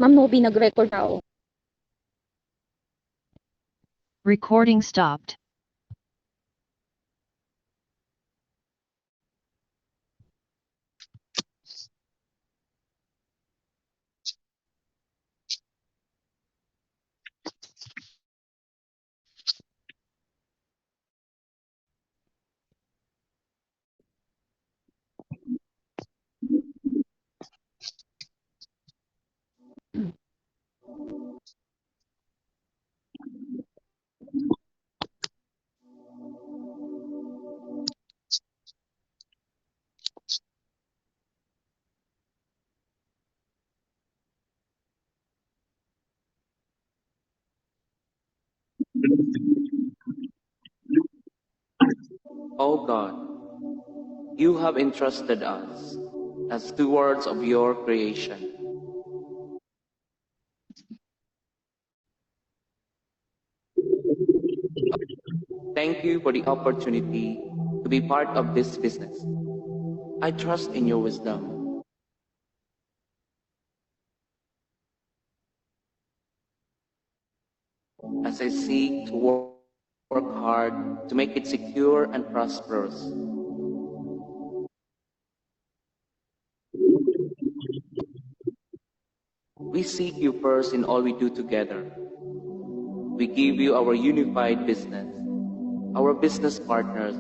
Ma'am Nobi, nag-record ako. Recording stopped. O God, you have entrusted us as stewards of your creation. Thank you for the opportunity to be part of this business. I trust in your wisdom. As I seek to work hard to make it secure and prosperous. We seek you first in all we do together. We give you our unified business, our business partners,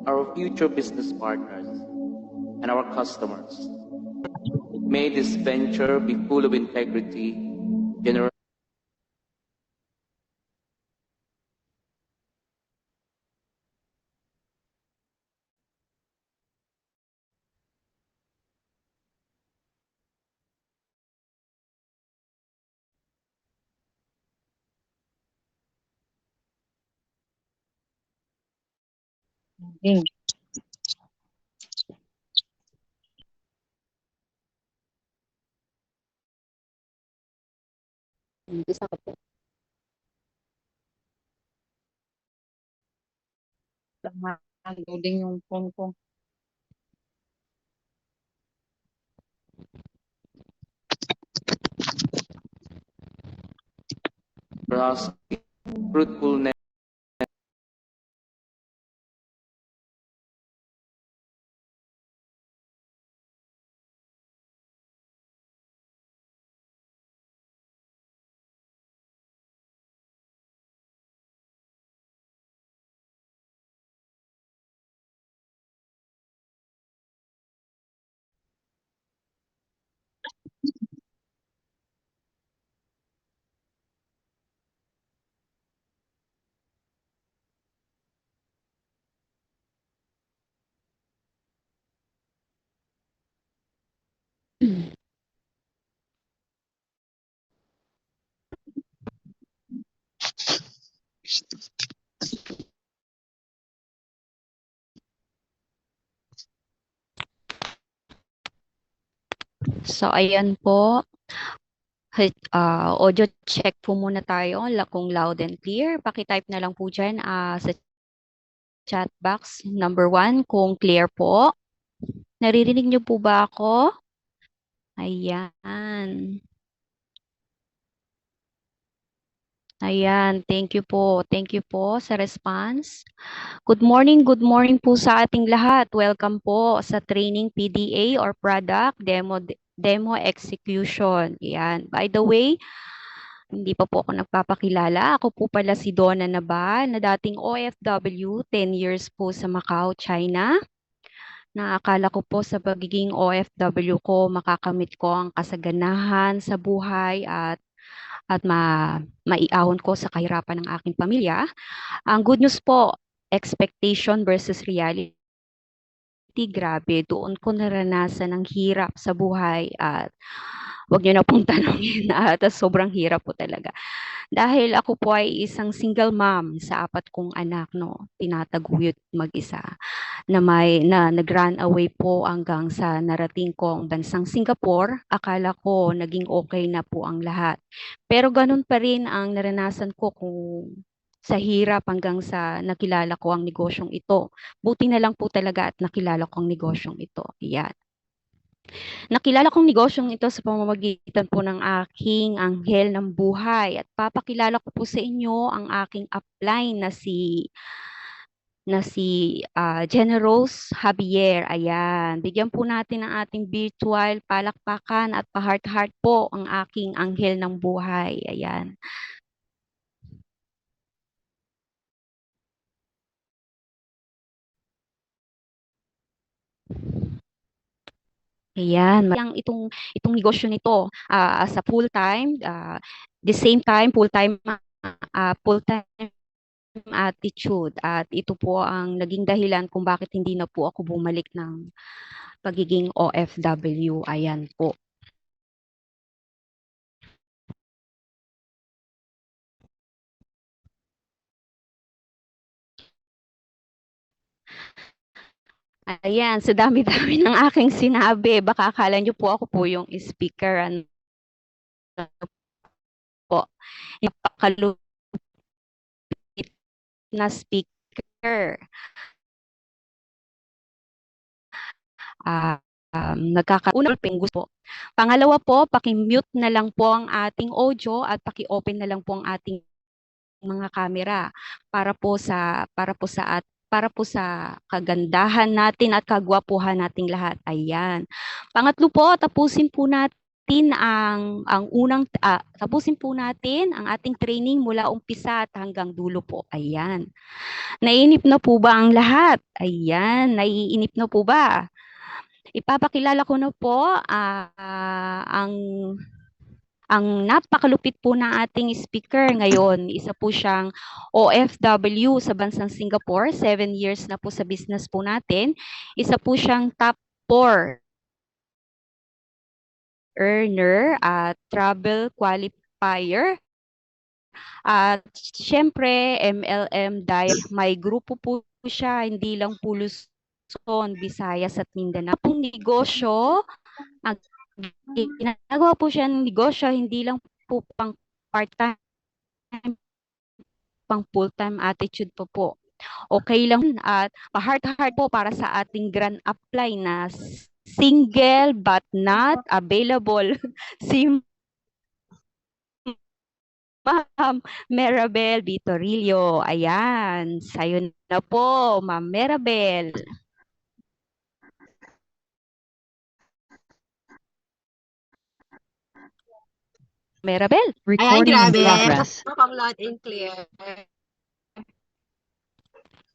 our future business partners, and our customers. May this venture be full of integrity, generosity, Isa ka po. Loading yung phone ko. fruitfulness, So, ayan po. Audio check po muna tayo kung loud and clear. Pakitype na lang po dyan sa chat box number 1 kung clear po. Naririnig niyo po ba ako? Ayan. Ayan, thank you po. Thank you po sa response. Good morning po sa ating lahat. Welcome po sa training PDA or Product Demo Execution. Ayan. By the way, hindi pa po ako nagpapakilala. Ako po pala si Donna Nabal na dating OFW, 10 years po sa Macau, China. Naakala ko po sa pagiging OFW ko, makakamit ko ang kasaganahan sa buhay at maiahon ko sa kahirapan ng aking pamilya. Ang good news po, expectation versus reality, grabe, doon ko naranasan ang hirap sa buhay at wag niyo na pong tanongin at sobrang hirap po talaga. Dahil ako po ay isang single mom sa 4 kong anak, no, tinataguyod mag-isa na nag-run away po hanggang sa narating ko ang bansang Singapore. Akala ko naging okay na po ang lahat. Pero ganun pa rin ang naranasan ko kung sa hirap hanggang sa nakilala ko ang negosyong ito. Buti na lang po talaga at nakilala ko ang negosyong ito. Ayan. Nakilala kong negosyong ito sa pamamagitan po ng aking anghel ng buhay at papakilala ko po sa inyo ang aking upline na si Jenna Rose Javier. Ayan. Bigyan po natin ng ating virtual palakpakan at pa-heart-heart po ang aking anghel ng buhay. Ayan. Ayan, itong negosyo nito sa full-time, the same time full-time attitude at ito po ang naging dahilan kung bakit hindi na po ako bumalik ng pagiging OFW. Ayan po. Ayan, sa dami-dami ng aking sinabi, baka akala niyo po ako po yung speaker. Ano po, napakalupit na speaker. Nagkakaunang gusto. Pangalawa po, paki-mute na lang po ang ating audio at paki-open na lang po ang ating mga camera para po sa kagandahan natin at kagwapuhan nating lahat. Ayan. Pangatlo po, tapusin po natin ang ating training mula umpisa at hanggang dulo po. Ayan. Naiinip na po ba ang lahat? Ayan, naiinip na po ba? Ipapakilala ko na po ang napakalupit po ng ating speaker ngayon. Isa po siyang OFW sa bansang Singapore. 7 years na po sa business po natin. Isa po siyang top 4 earner at travel qualifier. At syempre, MLM Diet. May grupo po siya, hindi lang po Luzon, Visayas at Mindanao. Pong negosyo, ginagawa po siya ng negosyo, hindi lang po pang part-time, pang full-time attitude po. Okay lang at pa-heart-heart po para sa ating grand apply na single but not available. Si Ma'am Merabel Vitorillo. Ayan, sayo na po, Ma'am Merabel. Merabel. Recording in grabe. progress. Mukhang loud and clear.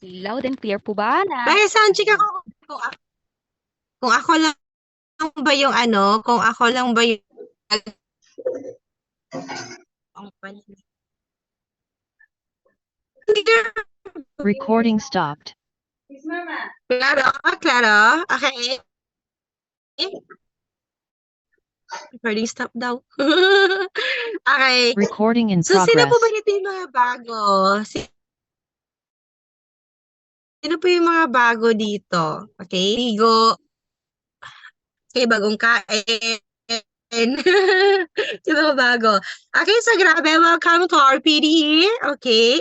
Loud and clear po ba? Kaya sound check ako kung ako lang ba yung kung ako lang ba yung Recording stopped. Klaro? Okay. Recording stop daw. Okay. Recording in So, sino po ba progress. dito yung mga bago? Sino po yung mga bago dito? Okay, ligo. Okay, bagong kain. Sino ba bago? Okay, so grabe. Welcome to our PDE. Okay.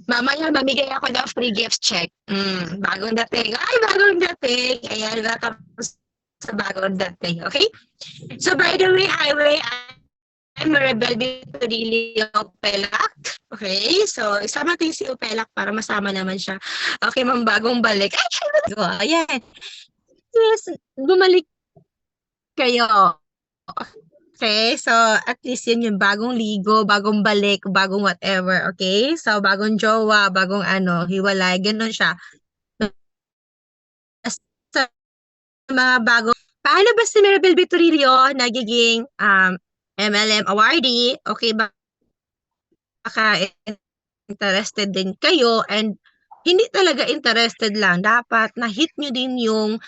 Mamaya mamigay ako ng free gift check. Bagong dating. Ay, bagong dating. Ayan, welcome sa bagong dating. Okay? So, by the way, I'm Maribel Vitorillo Upelak. Okay? So, isama natin si Upelak para masama naman siya. Okay, ma'am, bagong balik. Ay, ayan. Yes, bumalik kayo. Okay, so at least yun yung bagong ligo, bagong balik, bagong whatever, okay? So bagong jowa, bagong hiwalay, ganun siya. Sa mga bago, paano ba si Maribel Vitorillo nagiging MLM awardee? Okay, baka interested din kayo and hindi talaga interested lang. Dapat na-hit nyo din yung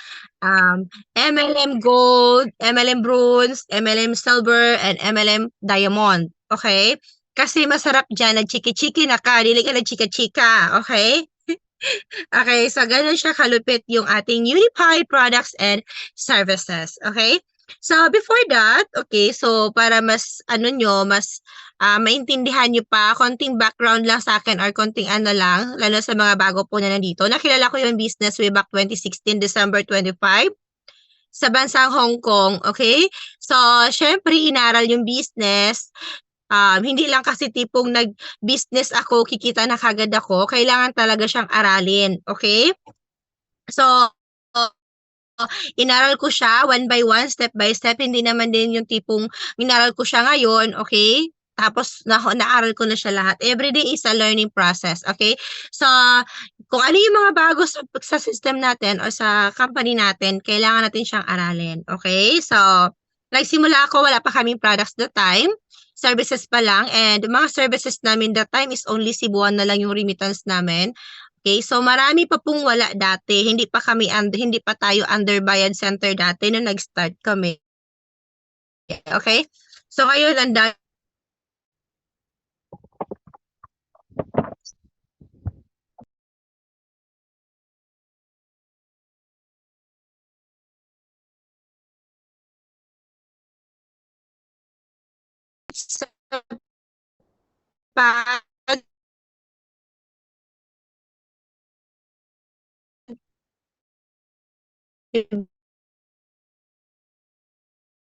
MLM Gold, MLM Bronze, MLM Silver, and MLM Diamond. Okay? Kasi masarap dyan, nag-chiki-chiki na ka, dili ka nag-chika-chika. Okay? Okay, so ganun siya kalupit yung ating unified products and services. Okay? So before that, okay, so para mas mas maintindihan nyo pa, konting background lang sa akin or konting lang, lalo sa mga bago po na nandito. Nakilala ko yung business way back 2016, December 25 sa bansang Hong Kong, okay? So, syempre, inaral yung business. Hindi lang kasi tipong nag-business ako, kikita na kagad ako. Kailangan talaga siyang aralin, okay? So, inaral ko siya one by one, step by step. Hindi naman din yung tipong inaral ko siya ngayon, okay? Tapos, naaral ko na siya lahat. Every day is a learning process, okay? So, kung ano yung mga bago sa system natin o sa company natin, kailangan natin siyang aralin, okay? So, nagsimula ako, wala pa kaming products that time. Services pa lang. And mga services namin that time is only Cebuan na lang yung remittance namin. Okay, so marami pa pong wala dati. Hindi pa tayo under Bayan Center dati nung nag-start kami. Okay? So ngayon ang pa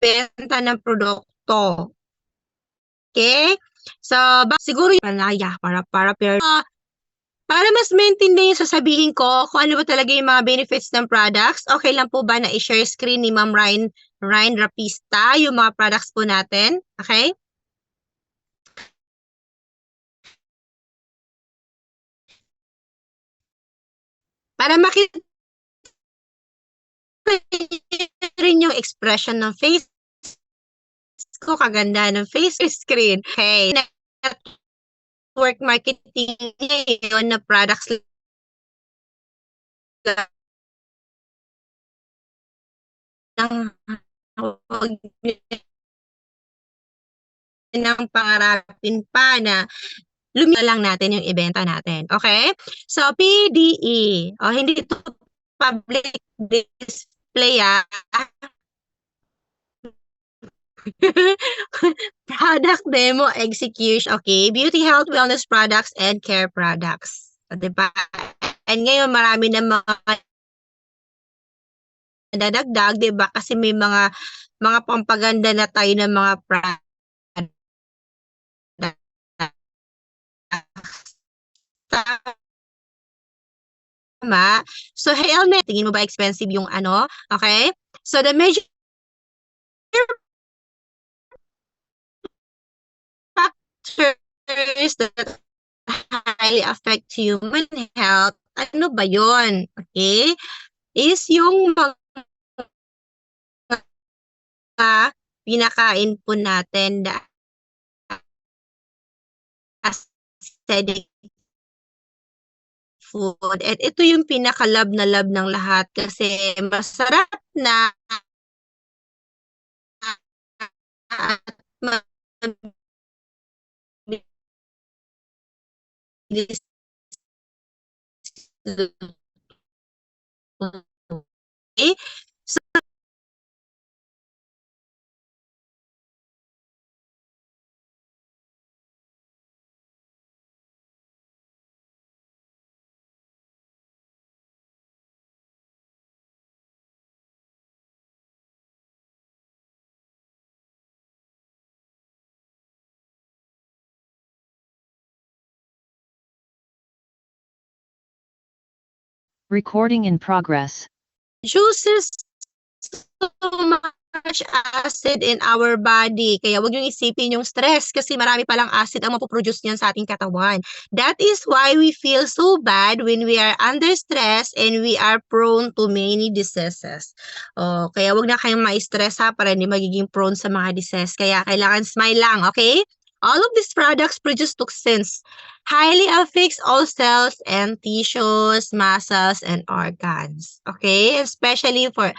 benta ng produkto. Okay? So, siguro yung palaya para mas maintindihan yung sasabihin ko kung ano ba talaga yung mga benefits ng products, okay lang po ba na i-share screen ni Ma'am Ryan Rapista yung mga products po natin? Okay? Para makita rin yung expression ng face ko, kaganda ng face screen. Okay. Network marketing yun na products ng pangarapin pa na lang natin yung ibenta natin. Okay? So, PDE. Hindi ito public display Product demo execution. Okay? Beauty, health, wellness products, and care products. Diba? And ngayon, marami na mga dadagdag, diba? Kasi may mga pampaganda na tayo ng mga products. Tama. So, helmet, tingin mo ba expensive yung Okay? So, the major factors that highly affect human health, ano ba yon? Okay? Is yung mga pinakain po natin acidic food. At ito yung pinaka-love na love ng lahat kasi masarap na at okay? So, Recording in progress. juices so much acid in our body. Kaya wag yung isipin yung stress kasi marami palang acid ang mapoproduce niyan sa ating katawan. That is why we feel so bad when we are under stress and we are prone to many diseases. Kaya wag na kayong ma-stress para hindi magiging prone sa mga disease. Kaya kailangan smile lang, okay? All of these products produce toxins, highly affects all cells and tissues, muscles, and organs. Okay? Especially for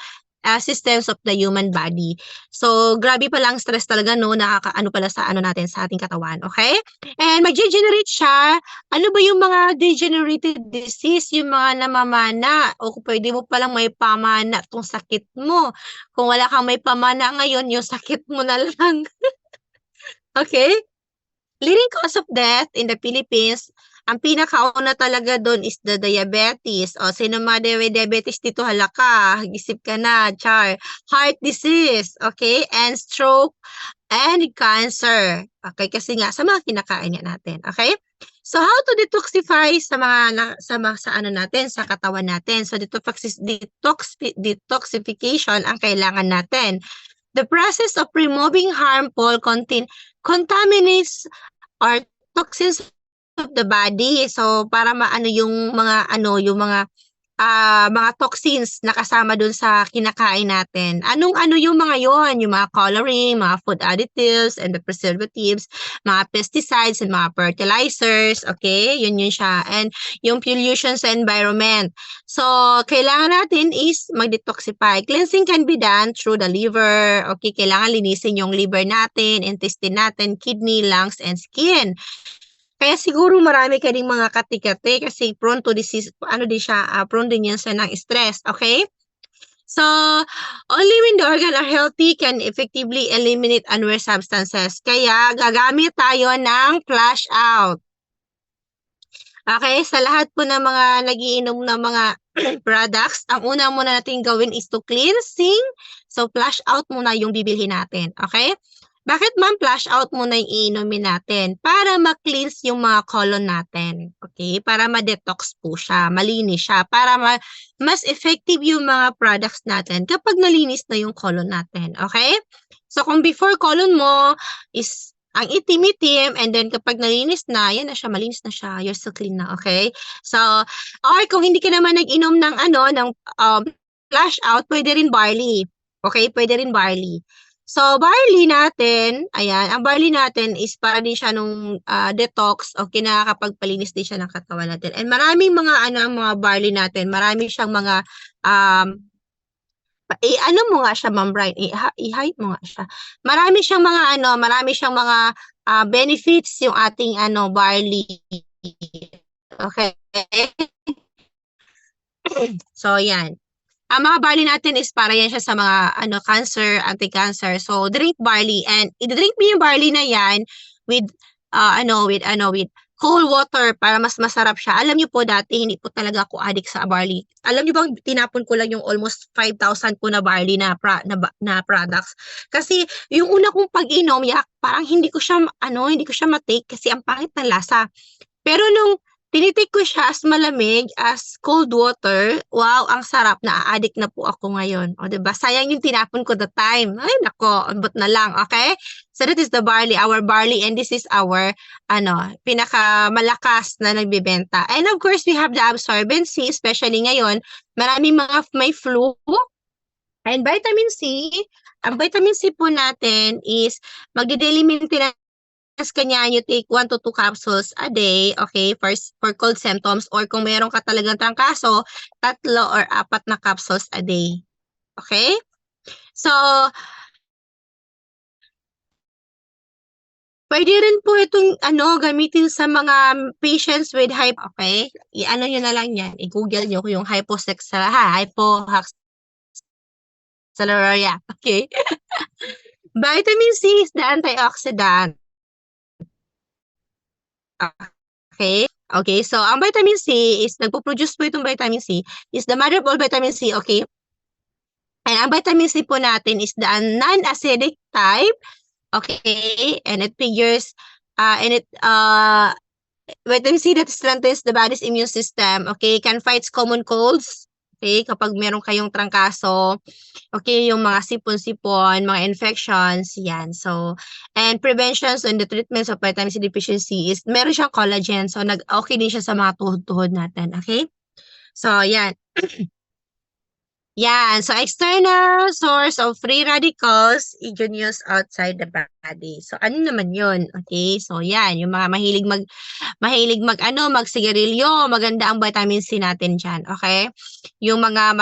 systems of the human body. So, grabe pala ang stress talaga, no? Nakakaano pala sa ano natin, sa ating katawan. Okay? And mag-generate siya. Ano ba yung mga degenerative disease, yung mga namamana? O pwede mo palang may pamana tong sakit mo. Kung wala kang may pamana ngayon, yung sakit mo na lang. Okay? Leading cause of death in the Philippines, ang pinakauna talaga doon is the diabetes. O, sino mga diabetes dito, halaka, isip ka na, char. Heart disease, okay? And stroke and cancer. Okay, kasi nga, sa mga kinakain nga natin, okay? So, how to detoxify sa ano natin, sa katawan natin. So, detoxification ang kailangan natin. The process of removing harmful contaminants or toxins of the body. So, para maano yung mga mga toxins na kasama dun sa kinakain natin. Ano yung mga yon? Yung mga coloring, mga food additives, and the preservatives, mga pesticides, and mga fertilizers. Okay? Yun siya. And yung pollution sa environment. So, kailangan natin is mag-detoxify. Cleansing can be done through the liver. Okay? Kailangan linisin yung liver natin, intestine natin, kidney, lungs, and skin. Kaya siguro marami ka ding mga kati-kati kasi prone to disease, prone din yan sa ng stress, okay? So, only when the organ are healthy can effectively eliminate unwanted substances. Kaya, gagamit tayo ng flush out. Okay, sa lahat po ng mga nagiinom ng mga products, ang una muna natin gawin is to cleansing. So, flush out muna yung bibilhin natin, okay? Bakit ma'am flush out muna yung iinumin natin? Para ma-cleanse yung mga colon natin. Okay? Para ma-detox po siya, malinis siya. Para mas effective yung mga products natin kapag nalinis na yung colon natin. Okay? So kung before colon mo is ang itim-itim and then kapag nalinis na, yan na siya, malinis na siya. You're so clean na. Okay? So, or kung hindi ka naman nag-inom ng flush out, pwede rin barley. Okay? Pwede rin barley. So, barley natin, ayan, ang barley natin is para din siya nung detox o kinakapagpalinis din siya ng katawan natin. And maraming mga mga barley natin, marami siyang mga ano mo nga siya, Ma'am Brian, i-height mo nga siya. Marami siyang mga benefits yung ating barley. Okay? So, yan. Ang mga barley natin is para yan siya sa mga cancer, anti-cancer. So, drink barley and i-drink mo yung barley na yan with with cold water para mas masarap siya. Alam niyo po dati hindi po talaga ako addict sa barley. Alam niyo bang tinapon ko lang yung almost 5,000 po na barley na products. Kasi yung una kong pag-inom, parang hindi ko siya ma-take kasi ang pangit ng lasa. Pero nung tinitik ko siya as malamig, as cold water. Wow, ang sarap. Na-addict na po ako ngayon. O, diba? Sayang yung tinapon ko the time. Ay, nako, ambot na lang. Okay? So, that is the barley, our barley. And this is our, pinakamalakas na nagbibenta. And of course, we have the absorbency, especially ngayon. Maraming mga may flu. And vitamin C. Ang vitamin C po natin is magdi-daily maintenance kanya, you take 1 to 2 capsules a day, okay, for cold symptoms, or kung meron ka talagang trangkaso, 3 or 4 na capsules a day. Okay? So, pwede rin po itong gamitin sa mga patients with okay? I-ano nyo na lang yan, i-google nyo yung hypoxaluria, okay? Vitamin C is the antioxidant. Okay? Okay, so ang vitamin C is, nagpo-produce po itong vitamin C, is the mother of all vitamin C, okay? And ang vitamin C po natin is the non-acidic type, okay? And it figures, vitamin C that strengthens the body's immune system, okay? Can fight common colds, okay? Kapag meron kayong trangkaso, okay, yung mga sipon-sipon, mga infections, yan. So, and preventions and the treatments of vitamin C deficiency is, meron siyang collagen. So, okay din siya sa mga tuhod-tuhod natin, okay? So, yan. Yan. So, external source of free radicals introduced outside the body. So, ano naman yun? Okay. So, yan. Yung mga mahilig magsigarilyo, maganda ang vitamin C natin dyan. Okay? Yung mga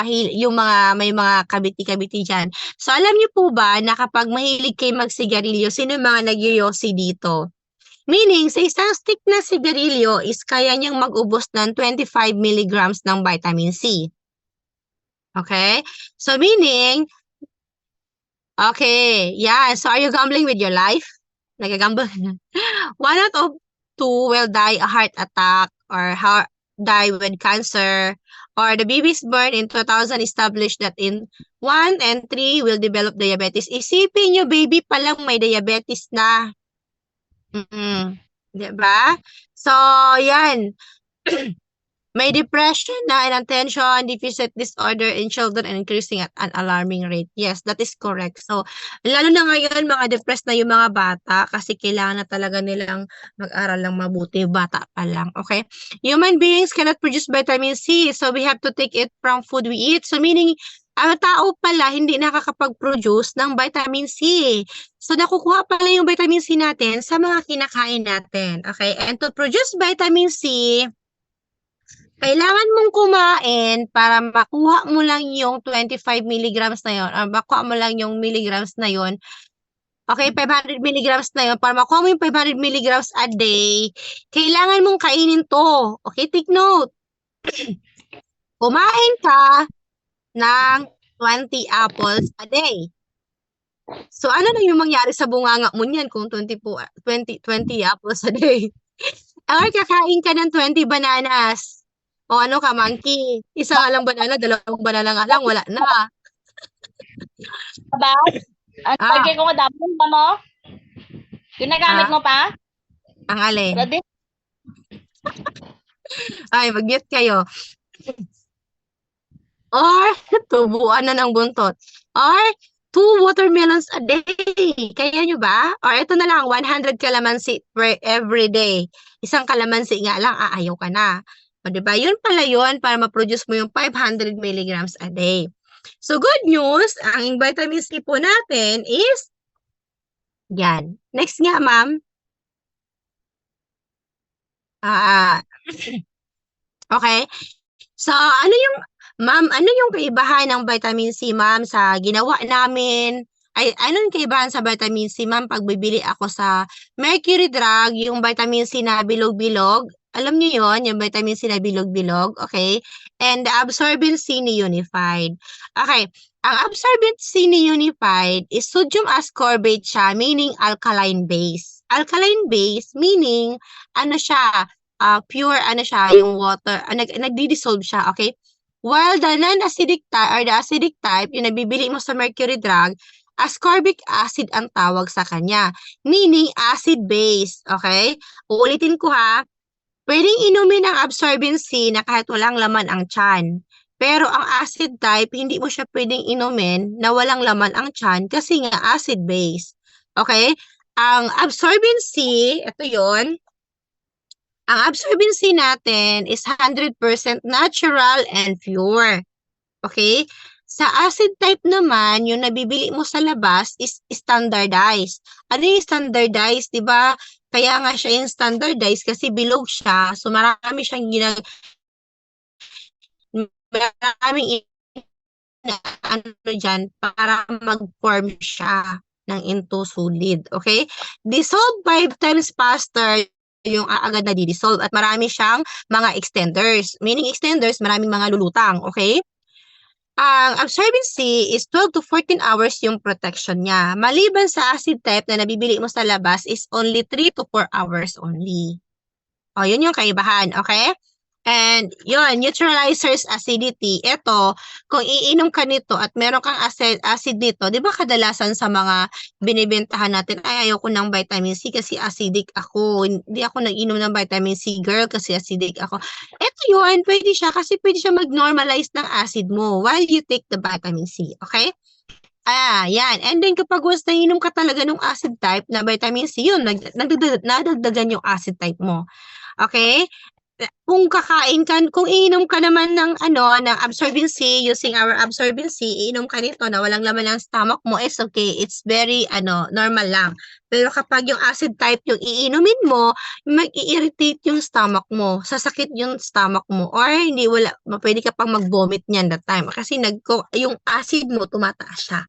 may mga kabiti-kabiti dyan. So, alam niyo po ba na kapag mahilig kayo magsigarilyo, sino yung mga nagyoyosi dito? Meaning, sa isang stick na sigarilyo is kaya niyang mag-ubos ng 25 milligrams ng vitamin C. Okay? So, meaning, okay, yeah. So, are you gambling with your life? Nagagamble ka na. 1 out of 2 will die a heart attack or die with cancer. Or the babies born in 2000 established that in 1 and 3 will develop diabetes. Isipin nyo, baby pa lang may diabetes na. Diba? So, yan. May depression na and attention deficit disorder in children and increasing at an alarming rate. Yes, that is correct. So, lalo na ngayon, mga depressed na yung mga bata kasi kailangan na talaga nilang mag-aral lang mabuti. Bata pa lang, okay? Human beings cannot produce vitamin C, so we have to take it from food we eat. So, meaning, ang tao pala hindi nakakapag-produce ng vitamin C. So, nakukuha pala yung vitamin C natin sa mga kinakain natin, okay? And to produce vitamin C, kailangan mong kumain para makuha mo lang yung 25 milligrams na yun, or makuha mo lang yung milligrams na yun. Okay, 500 milligrams na yun. Para makuha mo yung 500 milligrams a day, kailangan mong kainin to. Okay, take note. Kumain ka ng 20 apples a day. So, ano na yung mangyari sa bunganga mo niyan kung 20 apples a day? Or kakain ka ng 20 bananas. O ano ka, monkey? Isa nga lang banana, 2 banana nga lang, wala na. Ba? Ang lagay ko nga dapat mo? Ginagamit mo pa? Ang alin? Ready? Ay, mag-mute kayo. Or, tubuan na ng buntot. Or, 2 watermelons a day. Kaya nyo ba? Or ito na lang, 100 calamansi per every day. Isang calamansi nga lang, aayaw ka na. O, diba? Yun pala yun para ma-produce mo yung 500 milligrams a day. So, good news, ang vitamin C po natin is yan. Next nga, ma'am. Okay. So, ma'am, ano yung kaibahan ng vitamin C, ma'am, sa ginawa namin? Ano yung kaibahan sa vitamin C, ma'am, pag bibili ako sa Mercury Drug, yung vitamin C na bilog-bilog? Alam niyo yon, yung vitamin C na bilog-bilog, okay? And the absorbent C ni Unified. Okay, ang absorbent C ni Unified is sodium ascorbate siya, meaning alkaline base. Alkaline base, meaning, ano siya, pure, ano siya, yung water, nagdi-dissolve siya, okay? While the non-acidic type or the acidic type, yung nabibili mo sa Mercury Drug, ascorbic acid ang tawag sa kanya, meaning acid base, okay? Uulitin ko ha, pwedeng inumin ang absorbent C na kahit walang laman ang tiyan. Pero ang acid type, hindi mo siya pwedeng inumin na walang laman ang tiyan kasi nga acid base. Okay? Ang absorbent C, ito yon. Ang absorbent C natin is 100% natural and pure. Okay? Sa acid type naman, yung nabibili mo sa labas is standardized. Ano yung standardized, di ba? Kaya nga siya yung standardized kasi bilog siya. So, maraming ano dyan para mag-form siya ng into solid. Okay? Dissolve 5 times faster yung agad na di-dissolve at marami siyang mga extenders. Meaning extenders, maraming mga lulutang. Okay? Ang absorbent C is 12 to 14 hours yung protection niya. Maliban sa acid type na nabibili mo sa labas is only 3 to 4 hours only. O, yun yung kaibahan, okay? And yun, neutralizers acidity. Ito, kung iinom ka nito at meron kang acid nito, di ba kadalasan sa mga binibentahan natin, ay ayoko ng vitamin C kasi acidic ako. Hindi ako nag-inom ng vitamin C, girl, kasi acidic ako. Ito yun, pwede siya kasi pwede siya mag-normalize ng acid mo while you take the vitamin C, okay? Yan. And then kapag once nainom ka talaga ng acid type na vitamin C, yun, nadagdagan yung acid type mo. Okay? kung kung iinom ka naman ng ng absorbing C, using our absorbing C, iinom ka nito na walang laman ng stomach mo, it's okay. It's very normal lang. Pero kapag yung acid type yung iinumin mo, mag-i-irritate yung stomach mo, sasakit yung stomach mo, or pwede ka pang mag-vomit niyan that time kasi yung acid mo tumataas siya.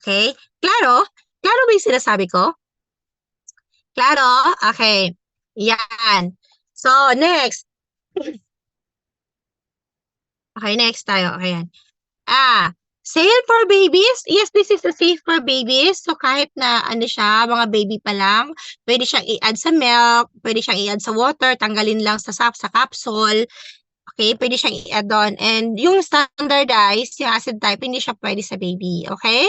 Okay? Klaro? Klaro ba yung sinasabi ko? Klaro? Okay. Yan. So, next. Okay, next tayo. Okay, yan. Sale for babies? Yes, this is a safe for babies. So, kahit na siya, mga baby pa lang, pwede siyang i-add sa milk, pwede siyang i-add sa water, tanggalin lang sa capsule. Okay, pwede siyang i-add doon. And yung standardized, yung acid type, hindi siya pwede sa baby. Okay?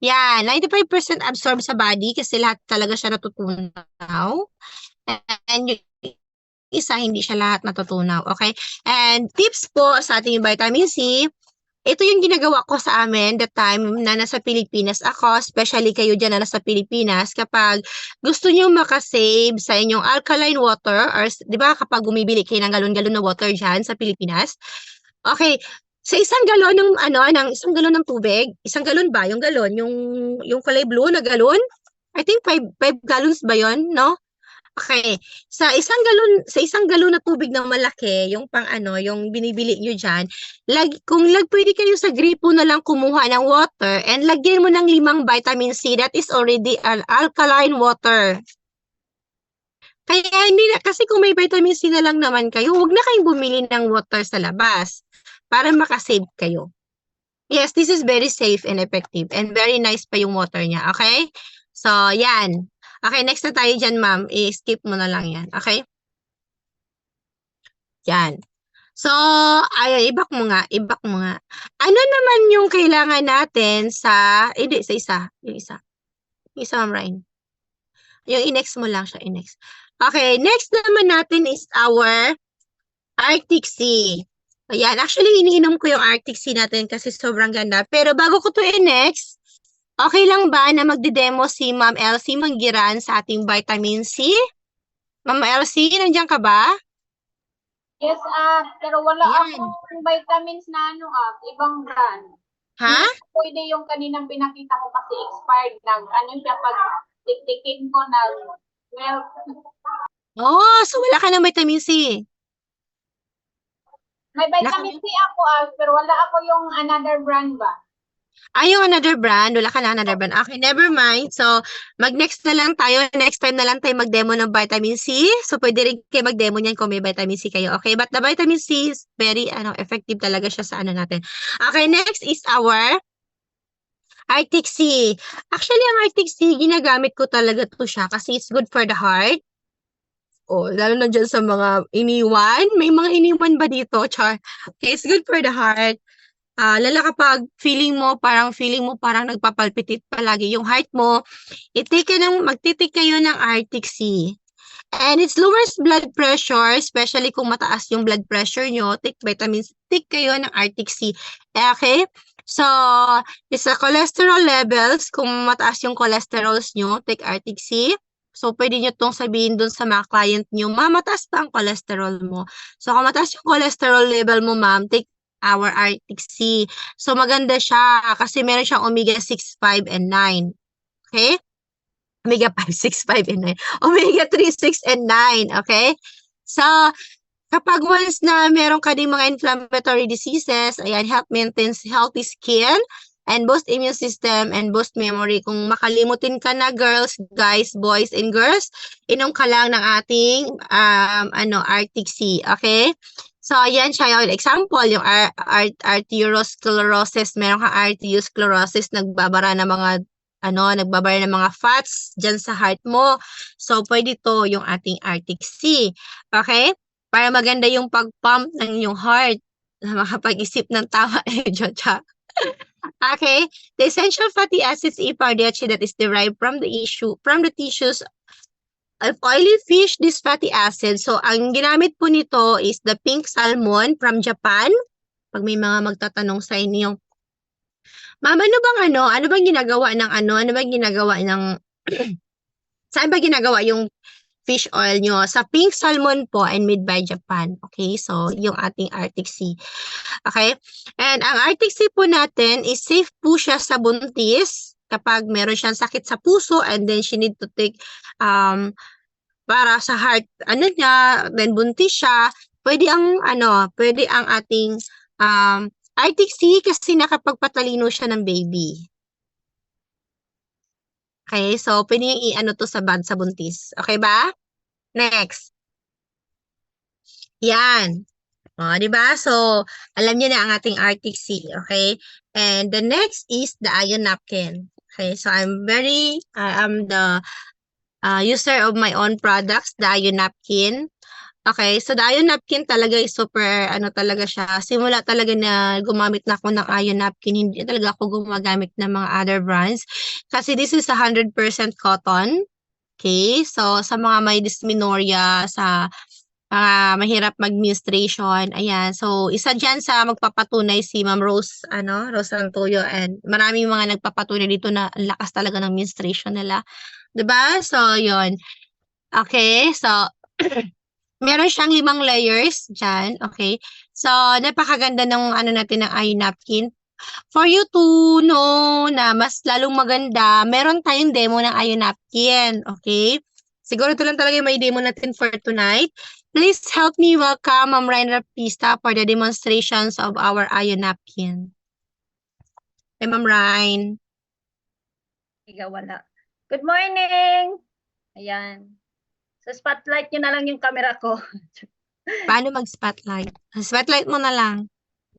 Yan, 95% absorb sa body kasi lahat talaga siya natutunaw. And yung isa, hindi siya lahat natutunaw. Okay? And tips po sa ating vitamin C, ito yung ginagawa ko sa amin the time na nasa Pilipinas ako, especially kayo dyan na nasa Pilipinas, kapag gusto nyo makasave sa inyong alkaline water, or di ba kapag bumibili kayo ng galon-galon na water dyan sa Pilipinas, okay, sa isang galon isang galon ng tubig, isang galon ba? Yung galon, yung kulay blue na galon? I think 5 gallons ba yon, no? Okay. Sa isang galon na tubig na malaki, yung yung binibili nyo dyan, pwede kayo sa gripo na lang kumuha ng water and lagyan mo ng 5 vitamin C, that is already an alkaline water. Kaya kasi kung may vitamin C na lang naman kayo, huwag na kayong bumili ng water sa labas para makasave kayo. Yes, this is very safe and effective and very nice pa yung water niya, okay? So, yan. Okay, next na tayo dyan, ma'am. I-skip mo na lang yan, okay? Yan. So, ibak mo nga. Ano naman yung kailangan natin sa isa. Yung isa, ma'am Ryan. Yung i-next mo lang siya, i-next. Okay, next naman natin is our Arctic Sea. Ayan, actually, iniinom ko yung Arctic Sea natin kasi sobrang ganda. Pero bago ko to i-next, okay lang ba na magde-demo si Ma'am Elsie Manggiran sa ating vitamin C? Ma'am Elsie, nandiyan ka ba? Yes, pero wala Ayan. akong vitamins na ibang brand. Ha? Pwede yung kaninang pinakita ko kasi expired siya pag tiktikin ko milk. Oh, so wala ka ng vitamin C. May vitamin C ako pero wala ako yung another brand ba? Yung another brand, wala ka na another brand. Okay, never mind. So, mag-next na lang tayo. Next time na lang tayo mag-demo ng vitamin C. So, pwede rin kayo mag-demo niyan kung may vitamin C kayo. Okay, but the vitamin C is very effective talaga siya sa natin. Okay, next is our Arctic Sea. Actually, ang Arctic Sea, ginagamit ko talaga to siya kasi it's good for the heart. Oh, lalo na dyan sa mga iniwan. May mga iniwan ba dito, Char? Okay, it's good for the heart. Lalo kapag feeling mo parang nagpapalpitate palagi yung heart mo, magtitik kayo ng Arctic Sea. And it lowers blood pressure, especially kung mataas yung blood pressure nyo, take vitamins, take kayo ng Arctic Sea. Okay? So, sa cholesterol levels, kung mataas yung cholesterol nyo, take Arctic Sea. So, pwede nyo itong sabihin dun sa mga client nyo, ma'am, mataas pa ang cholesterol mo. So, kung mataas yung cholesterol level mo, ma'am, take our Arctic Sea. So, maganda siya kasi meron siyang omega 6, 5, and 9. Okay? Omega 5, 6, 5, and 9. Omega 3, 6, and 9. Okay? So, kapag once na meron ka ding mga inflammatory diseases, ayan, help maintain healthy skin, and boost immune system, and boost memory. Kung makalimutin ka na, girls, guys, boys, and girls, inom ka lang ng ating Arctic Sea. Okay? So, ayan siya yung example, yung arteriosclerosis. Meron kang arteriosclerosis, nagbabara ng mga fats dyan sa heart mo. So, pwede to yung ating Arctic Sea. Okay? Para maganda yung pag-pump ng yung heart. Makapag-isip ng tama. Okay? The essential fatty acids EPA-DHA that is derived from the tissues of oily fish, this fatty acid. So, ang ginamit po nito is the pink salmon from Japan. Pag may mga magtatanong sa inyo, ma'am, ano bang ginagawa ng saan ba ginagawa yung fish oil nyo. Sa Pink Salmon po and Made by Japan. Okay, so yung ating Arctic Sea. Okay, and ang Arctic Sea po natin is safe po siya sa buntis kapag meron siyang sakit sa puso and then she need to take para sa heart, ano niya, then buntis siya, pwede ang ating Arctic Sea kasi nakapagpatalino siya ng baby. Okay, so pwede yung i-ano to sa buntis. Okay ba? Next. Yan. O, di ba? So, alam niyo na ang ating Arctic Sea. Okay? And the next is the iron napkin. Okay, so I'm the user of my own products, the iron napkin. Okay, so the iron napkin talaga is super, talaga siya. Simula talaga na gumamit na ako ng iron napkin, hindi talaga ako gumagamit ng mga other brands. Kasi this is 100% cotton. Okay, so sa mga may dysmenorrhea, sa mga mahirap mag-menstruation, ayan. So, isa dyan sa magpapatunay si Ma'am Rose, Rose Santoyo, and maraming mga nagpapatunay dito na ang lakas talaga ng menstruation nila. Diba? So, yon. Okay, so, meron siyang 5 layers dyan, okay? So, napakaganda ng natin ng iron napkin. For you to know na mas lalong maganda, meron tayong demo ng iron napkin, okay? Siguro ito lang talaga yung may demo natin for tonight. Please help me welcome Ma'am Ryan Rapista for the demonstrations of our iron napkin. Hey, Ma'am Ryan. Ikaw wala. Good morning! Ayan. So, spotlight nyo na lang yung camera ko. Paano mag-spotlight? Spotlight mo na lang.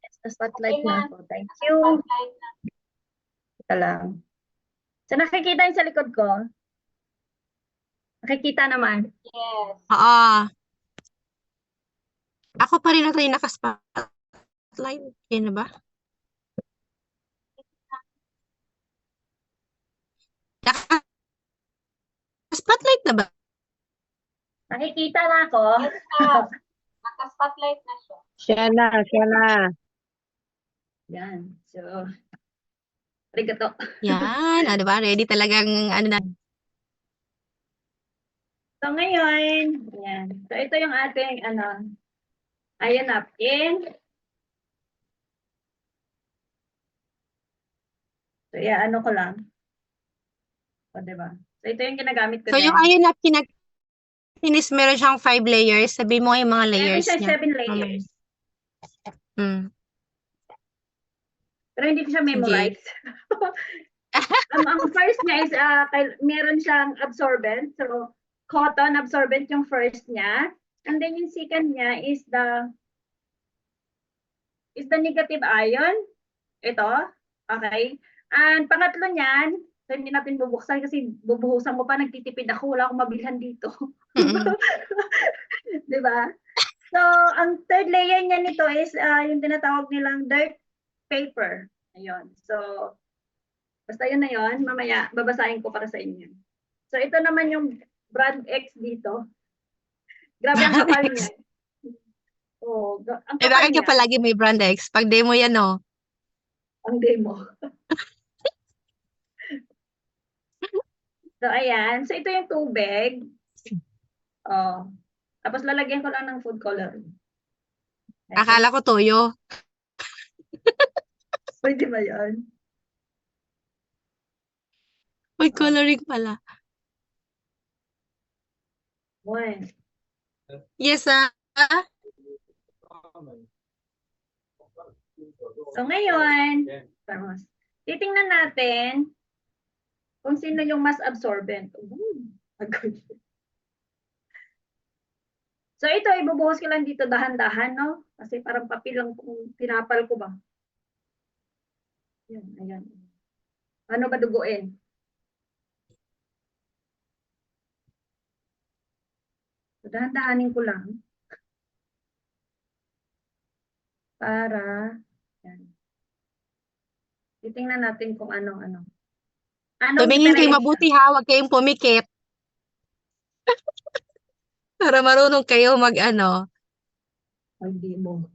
Yes, spotlight Okay na na. ako. Thank you. Spotlight na. Ito lang. So, nakikita yung sa likod ko? Nakikita naman. Yes. Oo. Ako pa rin yung naka-spotlight. Yan na ba? Naka-spotlight na ba? Nakikita na ako. Yes, ma'am. Naka-spotlight na siya. Siya na. Yan. So, arigato. Yan. Diba? Ready talagang na. So, ngayon, yan. So, ito yung ating, iron napkin. So, ano ko lang. O, diba? So, ito yung ginagamit ko So, din. yung iron napkin natin is meron siyang 5 layers. Sabi mo yung mga Meron layers siya niya. 7 layers. Pero hindi ko siya memorize. Ang first niya is, meron siyang absorbent. So, cotton absorbent yung first niya. And then yung second niya is the negative ion. Ito. Okay. And pangatlo niyan, so hindi natin bubuksan kasi bubuhusan mo pa, nagtitipid ako, wala akong mabilhan dito. Diba? So, ang third layer niya nito is yung tinatawag nilang dirt paper. Ayun. So, basta yun na yun. Mamaya, babasahin ko para sa inyo. So, ito naman yung brand X dito. Grabe ang kapal niya. Oh, ang Eh, kapal bakit ka niya. palagi may brand X? Pag demo yan, no? Ang demo. So, ayan. So, ito yung tubig. Oh. Tapos, lalagyan ko lang ng food coloring. Okay. Akala ko toyo. Pwede ba yun? May coloring pala. One. Yes, So, ngayon, titingnan natin kung sino yung mas absorbent. Agad. So, ito, ibubuhos ko lang dito dahan-dahan, no? Kasi parang papel lang kung tinapal ko ba. Yan, ayan. Ano ba duguin? So, dahan-dahanin ko lang. Para, yan. Titingnan natin kung ano-ano. tumingin kayo diferensya? mabuti ha, huwag kayong pumikit. Para marunong kayo Hindi mo.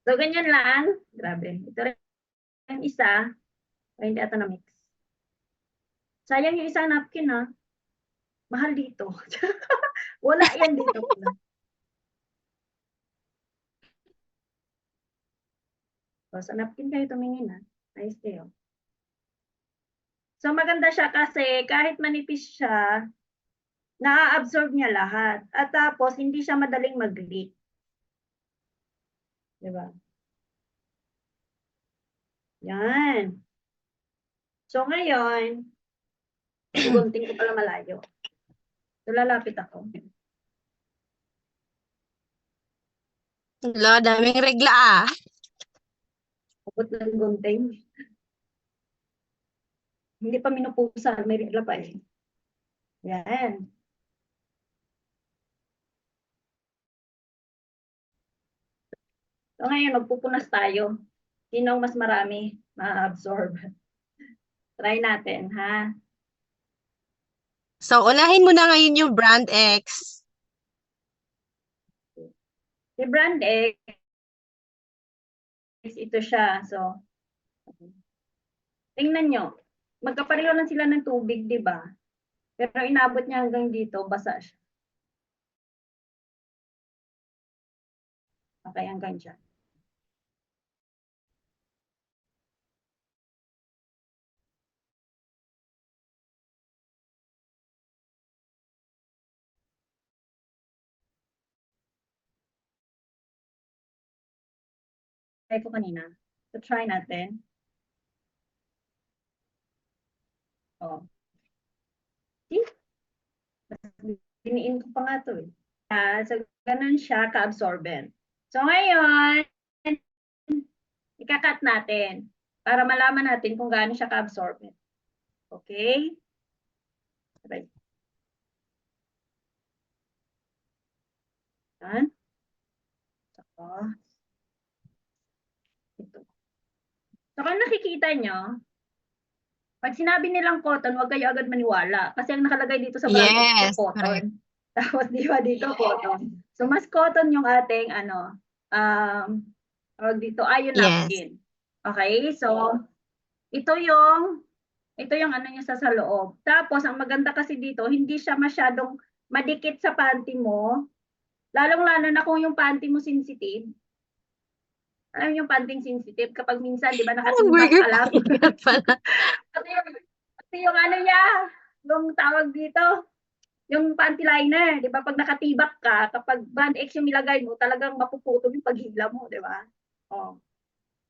So, ganyan lang. Grabe. Ito rin yung isa. O, hindi ata na-mix. Sayang yung isa napkin, ha? Mahal dito. Wala yan dito. So, sa napkin kayo tumingin, ha? Ayos kayo. So, maganda siya kasi kahit manipis siya, na-absorb niya lahat. At tapos, hindi siya madaling mag-leak. Diba? Yan. So, ngayon, gunting ko pala malayo. So, lalapit ako. Lo, daming regla ah. Abot ng gunting. Hindi pa minupusan, may regla pa eh. Yan. So, ngayon, magpupunas tayo. Sino ang mas marami ma-absorb? Try natin, ha? So, unahin mo na ngayon yung brand X. Si brand X, ito siya. So, tingnan nyo. Magkapareho lang sila ng tubig, di ba? Pero inabot niya hanggang dito, basa siya. Okay, hanggang dyan. Try ko kanina. So, try natin. Oh. See? Diniin ko pa nga to eh. So, ganun siya ka-absorbent. So, ngayon, ikakat natin para malaman natin kung gaano siya ka-absorbent. Okay? Right. Yan. So, ito. So, kung nakikita nyo, pag sinabi nilang cotton, huwag kayo agad maniwala. Kasi ang nakalagay dito sa brand Yes, is cotton. correct. Tapos di ba dito cotton. So mas cotton yung ating tawag dito iron Yes. napkin. Okay? So ito yung ano niya sa loob. Tapos ang maganda kasi dito, hindi siya masyadong madikit sa panty mo. Lalong-lalo na kung yung panty mo sensitive. Alam yung panting sensitive kapag minsan, di ba, nakatimbang ka lang. Pati yung ano niya, yung tawag dito, yung panty liner, di ba, pag nakatibak ka, kapag brand X yung nilagay mo, talagang mapuputol yung paghila mo, di ba? Oh.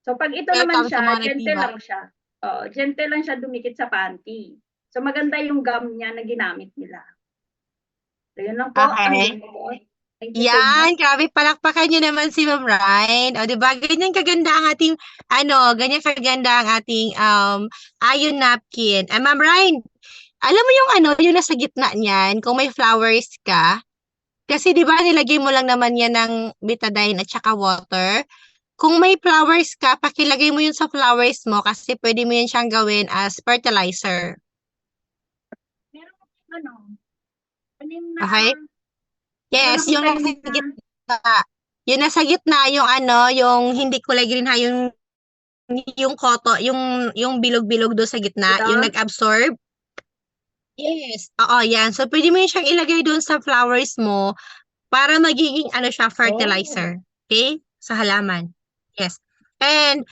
So pag ito naman Welcome sa siya, mga gentle nagtibak. lang siya. Oh, gentle lang siya dumikit sa panty. So maganda yung gum niya na ginamit nila. So yun lang po. Okay. Thank you so Yan, much. grabe, palakpakan nyo naman si Ma'am Ryan. O, di ba? Ganyan kaganda ang ating, ganyan kaganda ang ating iron napkin. Ma'am Ryan, alam mo yung nasa gitna niyan, kung may flowers ka, kasi di ba nilagay mo lang naman yan ng betadine at saka water. Kung may flowers ka, pakilagay mo yun sa flowers mo kasi pwede mo yun siyang gawin as fertilizer. Meron ano? Anim na, Okay? Yes, meron yung akong nasa timing na- gitna. Yung nasa gitna, yung hindi kulay green ha, yung koto, yung bilog-bilog doon sa gitna, Ito? yung nag-absorb. Yes. Oo, yan. So, pwede mo yun siyang ilagay doon sa flowers mo para magiging siya, fertilizer. Okay? Sa halaman. Yes. And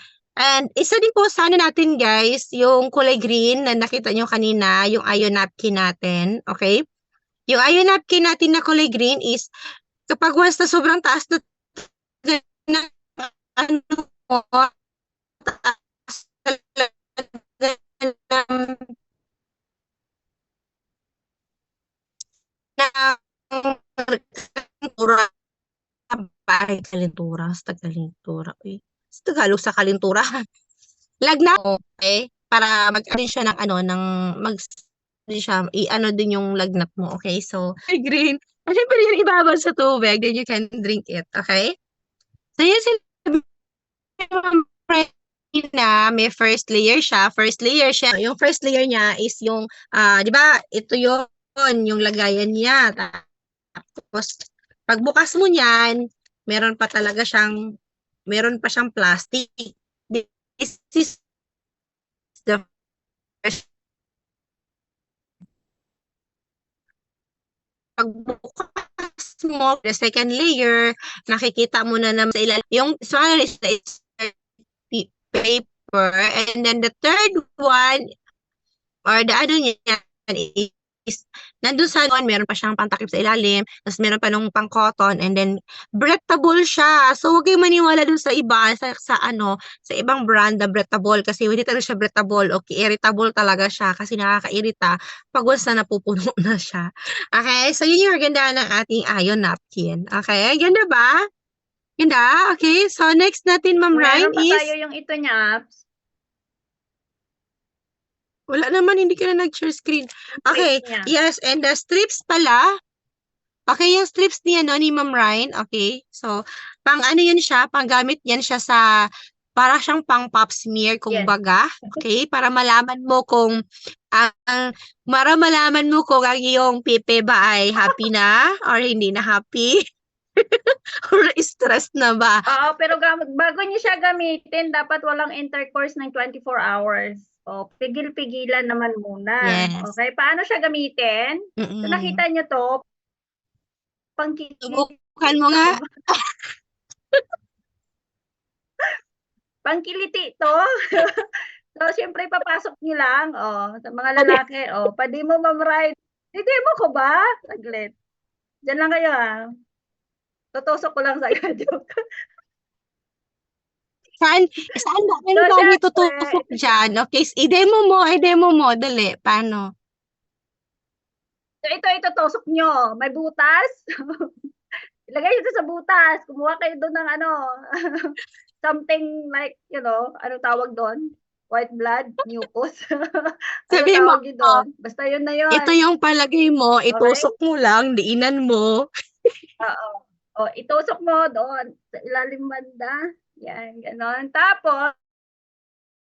isa din po sa natin, guys, yung kulay green na nakita nyo kanina, yung iron napkin natin. Okay? Yung iron napkin natin na kulay green is kapag once na sobrang taas na ano mo, taas talaga ng kalintura. Bakit kalintura? Sa kalintura. Uy, sa Tagalog sa kalintura. Lagnat. Okay? Para mag-din siya ng din siya, din yung lagnat mo. Okay? So, green. Kasi pwede yung ibabad sa tubig, then you can drink it. Okay? So, yun sinabi na may first layer siya. First layer siya. Yung first layer niya is yung, di ba, ito yung lagayan niya. Tapos, pagbukas mo niyan, meron pa siyang plastic. This is the first pagbukas mo, the second layer, nakikita mo na naman sa ilalim, yung smaller is paper, and then the third one, or the ano niya, is, nandun sa one, meron pa siyang pantakip sa ilalim, tapos meron pa nung pang cotton, and then, breathable siya. So, huwag kayong maniwala dun sa iba, sa ibang brand na breathable, kasi hindi talaga siya breathable, okay, irritable talaga siya, kasi nakakairita, pag once na napupuno na siya. Okay, so yun yung ganda ng ating iron napkin. Okay, ganda ba? Ganda? Okay, so next natin, Ma'am Ryan, Meron pa is, tayo yung ito niya. wala naman, hindi ka na nag-share screen. Okay, Niya. yes, and the strips pala, okay, yung strips niya, no, ni Ma'am Ryan, okay, so, pang ano yan siya, pang gamit yan siya sa, para siyang pang pop smear, kung Yes. baga, okay, para malaman mo kung, ang iyong pipe ba ay happy na, or hindi na happy, or stress na ba? Oo, pero bago niyo siya gamitin, dapat walang intercourse ng 24 hours. O, pigil-pigilan naman muna. Yes. Okay, paano siya gamitin? So, nakita niyo to, Subukan mo nga. pangkiliti to. So, siyempre, papasok niyo lang, sa mga lalaki, pwede mo Ma'am. Demo ko ba? Saglit. Diyan lang kayo, tutusok ko lang sa'yo. Joke. Saan ba? Ano ba ang itutusok dyan? Okay, i-demo mo, dali. Paano? So, ito itutusok nyo. May butas. Ilagay ito sa butas. Kumuha kayo doon ng something like, ano tawag doon? White blood, mucus. Sabi mo, tawag yun doon? Basta yun na yun. ito yung palagay mo, itusok mo lang, diinan mo. Oo. Itusok mo doon sa ilalim banda. Yan, ganon. Tapos,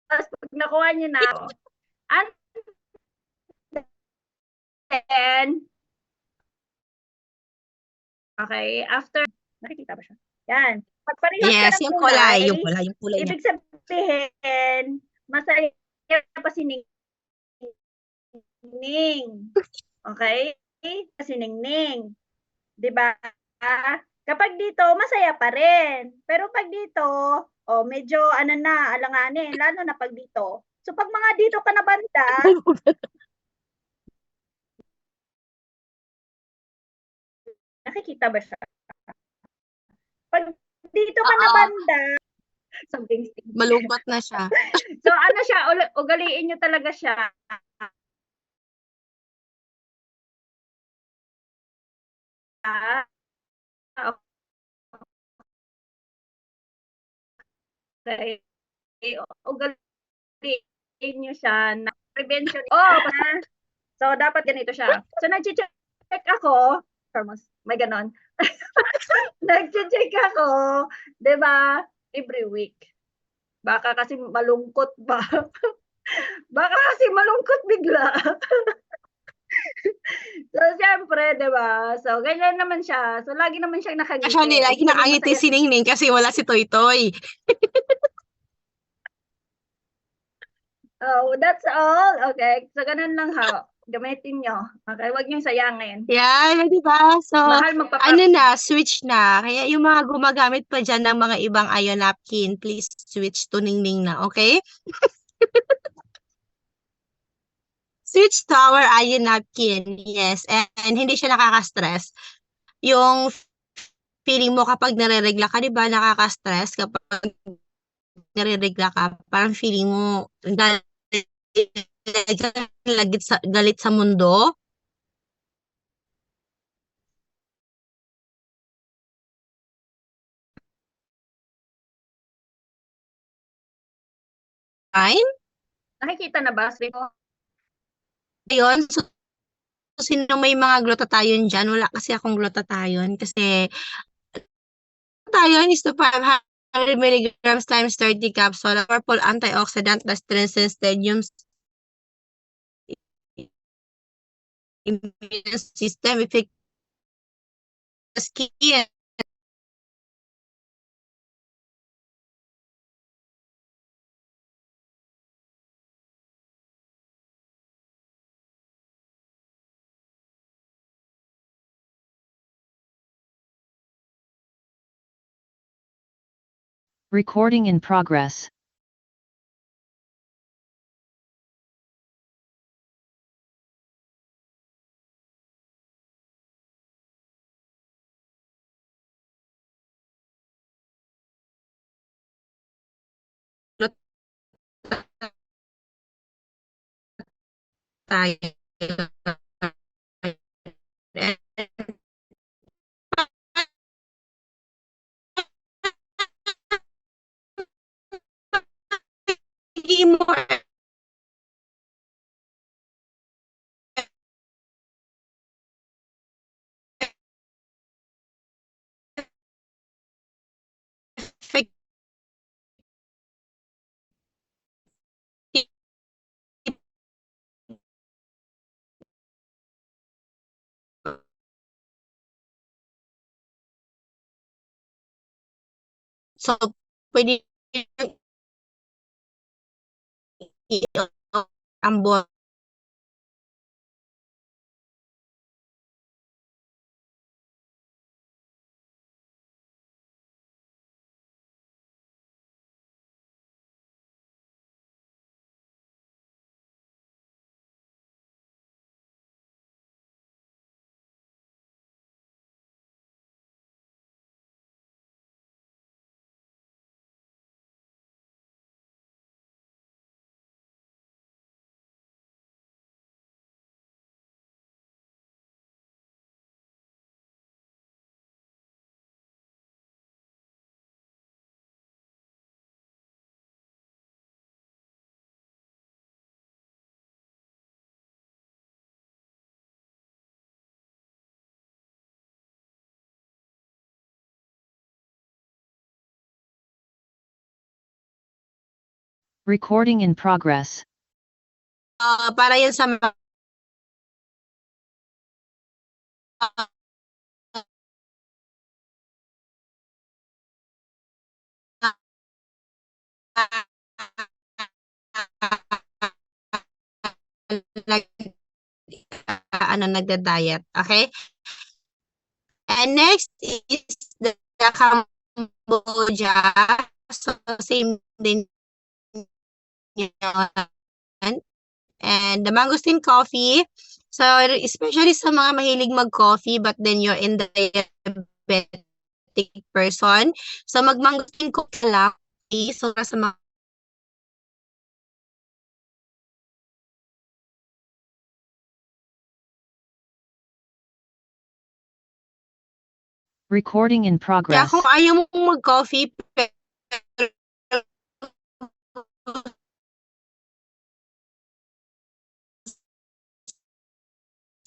pag nakuha nyo na, and then, okay, after, nakikita ba siya? Yan. Pagparehas Yes, ka ng yung kulay niya. ibig sabihin, masaya pa si Ningning. Okay? Si Ningning. Diba? Kapag dito, masaya pa rin. Pero pag dito, medyo alanganin, lalo na pag dito. So pag mga dito ka na banda, nakikita ba siya? Pag dito ka na banda, something stinks. Malumbat na siya. So ano siya, ugaliin nyo talaga siya. Okay. Ugaliin nyo siya na prevention. So dapat ganito siya. So nag-check ako, may ganon. Nag-check ako, 'di ba? Every week. Baka kasi malungkot ba? Baka kasi malungkot bigla. So, siyempre, 'di ba? So, ganyan naman siya. So, lagi naman siyang nakangiti. Actually, lagi nakangiti si Ningning kasi wala si Toy Toy. Oh, that's all. Okay. So, ganun lang ha. Gamitin nyo. Okay, wag nyo sayangin. Yan, di ba? So, Mahal switch na. Kaya yung mga gumagamit pa dyan ng mga ibang iron napkin, please switch to Ningning na, okay? Switch to our iron napkin, yes. And hindi siya nakaka-stress. Yung feeling mo kapag nare-regla ka, di ba, nakaka-stress kapag nare-regla ka, parang feeling mo galit sa mundo. Fine? Nakikita na ba? Ayun, so sino may mga glutathione dyan? Wala kasi akong glutathione kasi glutathione is to 500 milligrams times 30 capsule, purple antioxidant that strengthens the immune system, effective skin, Recording in progress. Tayo. More effective. So, pwede ang buwan. Recording in progress. Para yan sa mga nagda-diet. Okay? And next is the Cambodia. So, same din yan. And the mangosteen coffee. So, especially sa mga mahilig mag-coffee but then you're in the diabetic person. So, mag-mangosteen coffee lang. Okay? So, sa mga Recording in kaya progress. kung ayaw mong mag-coffee,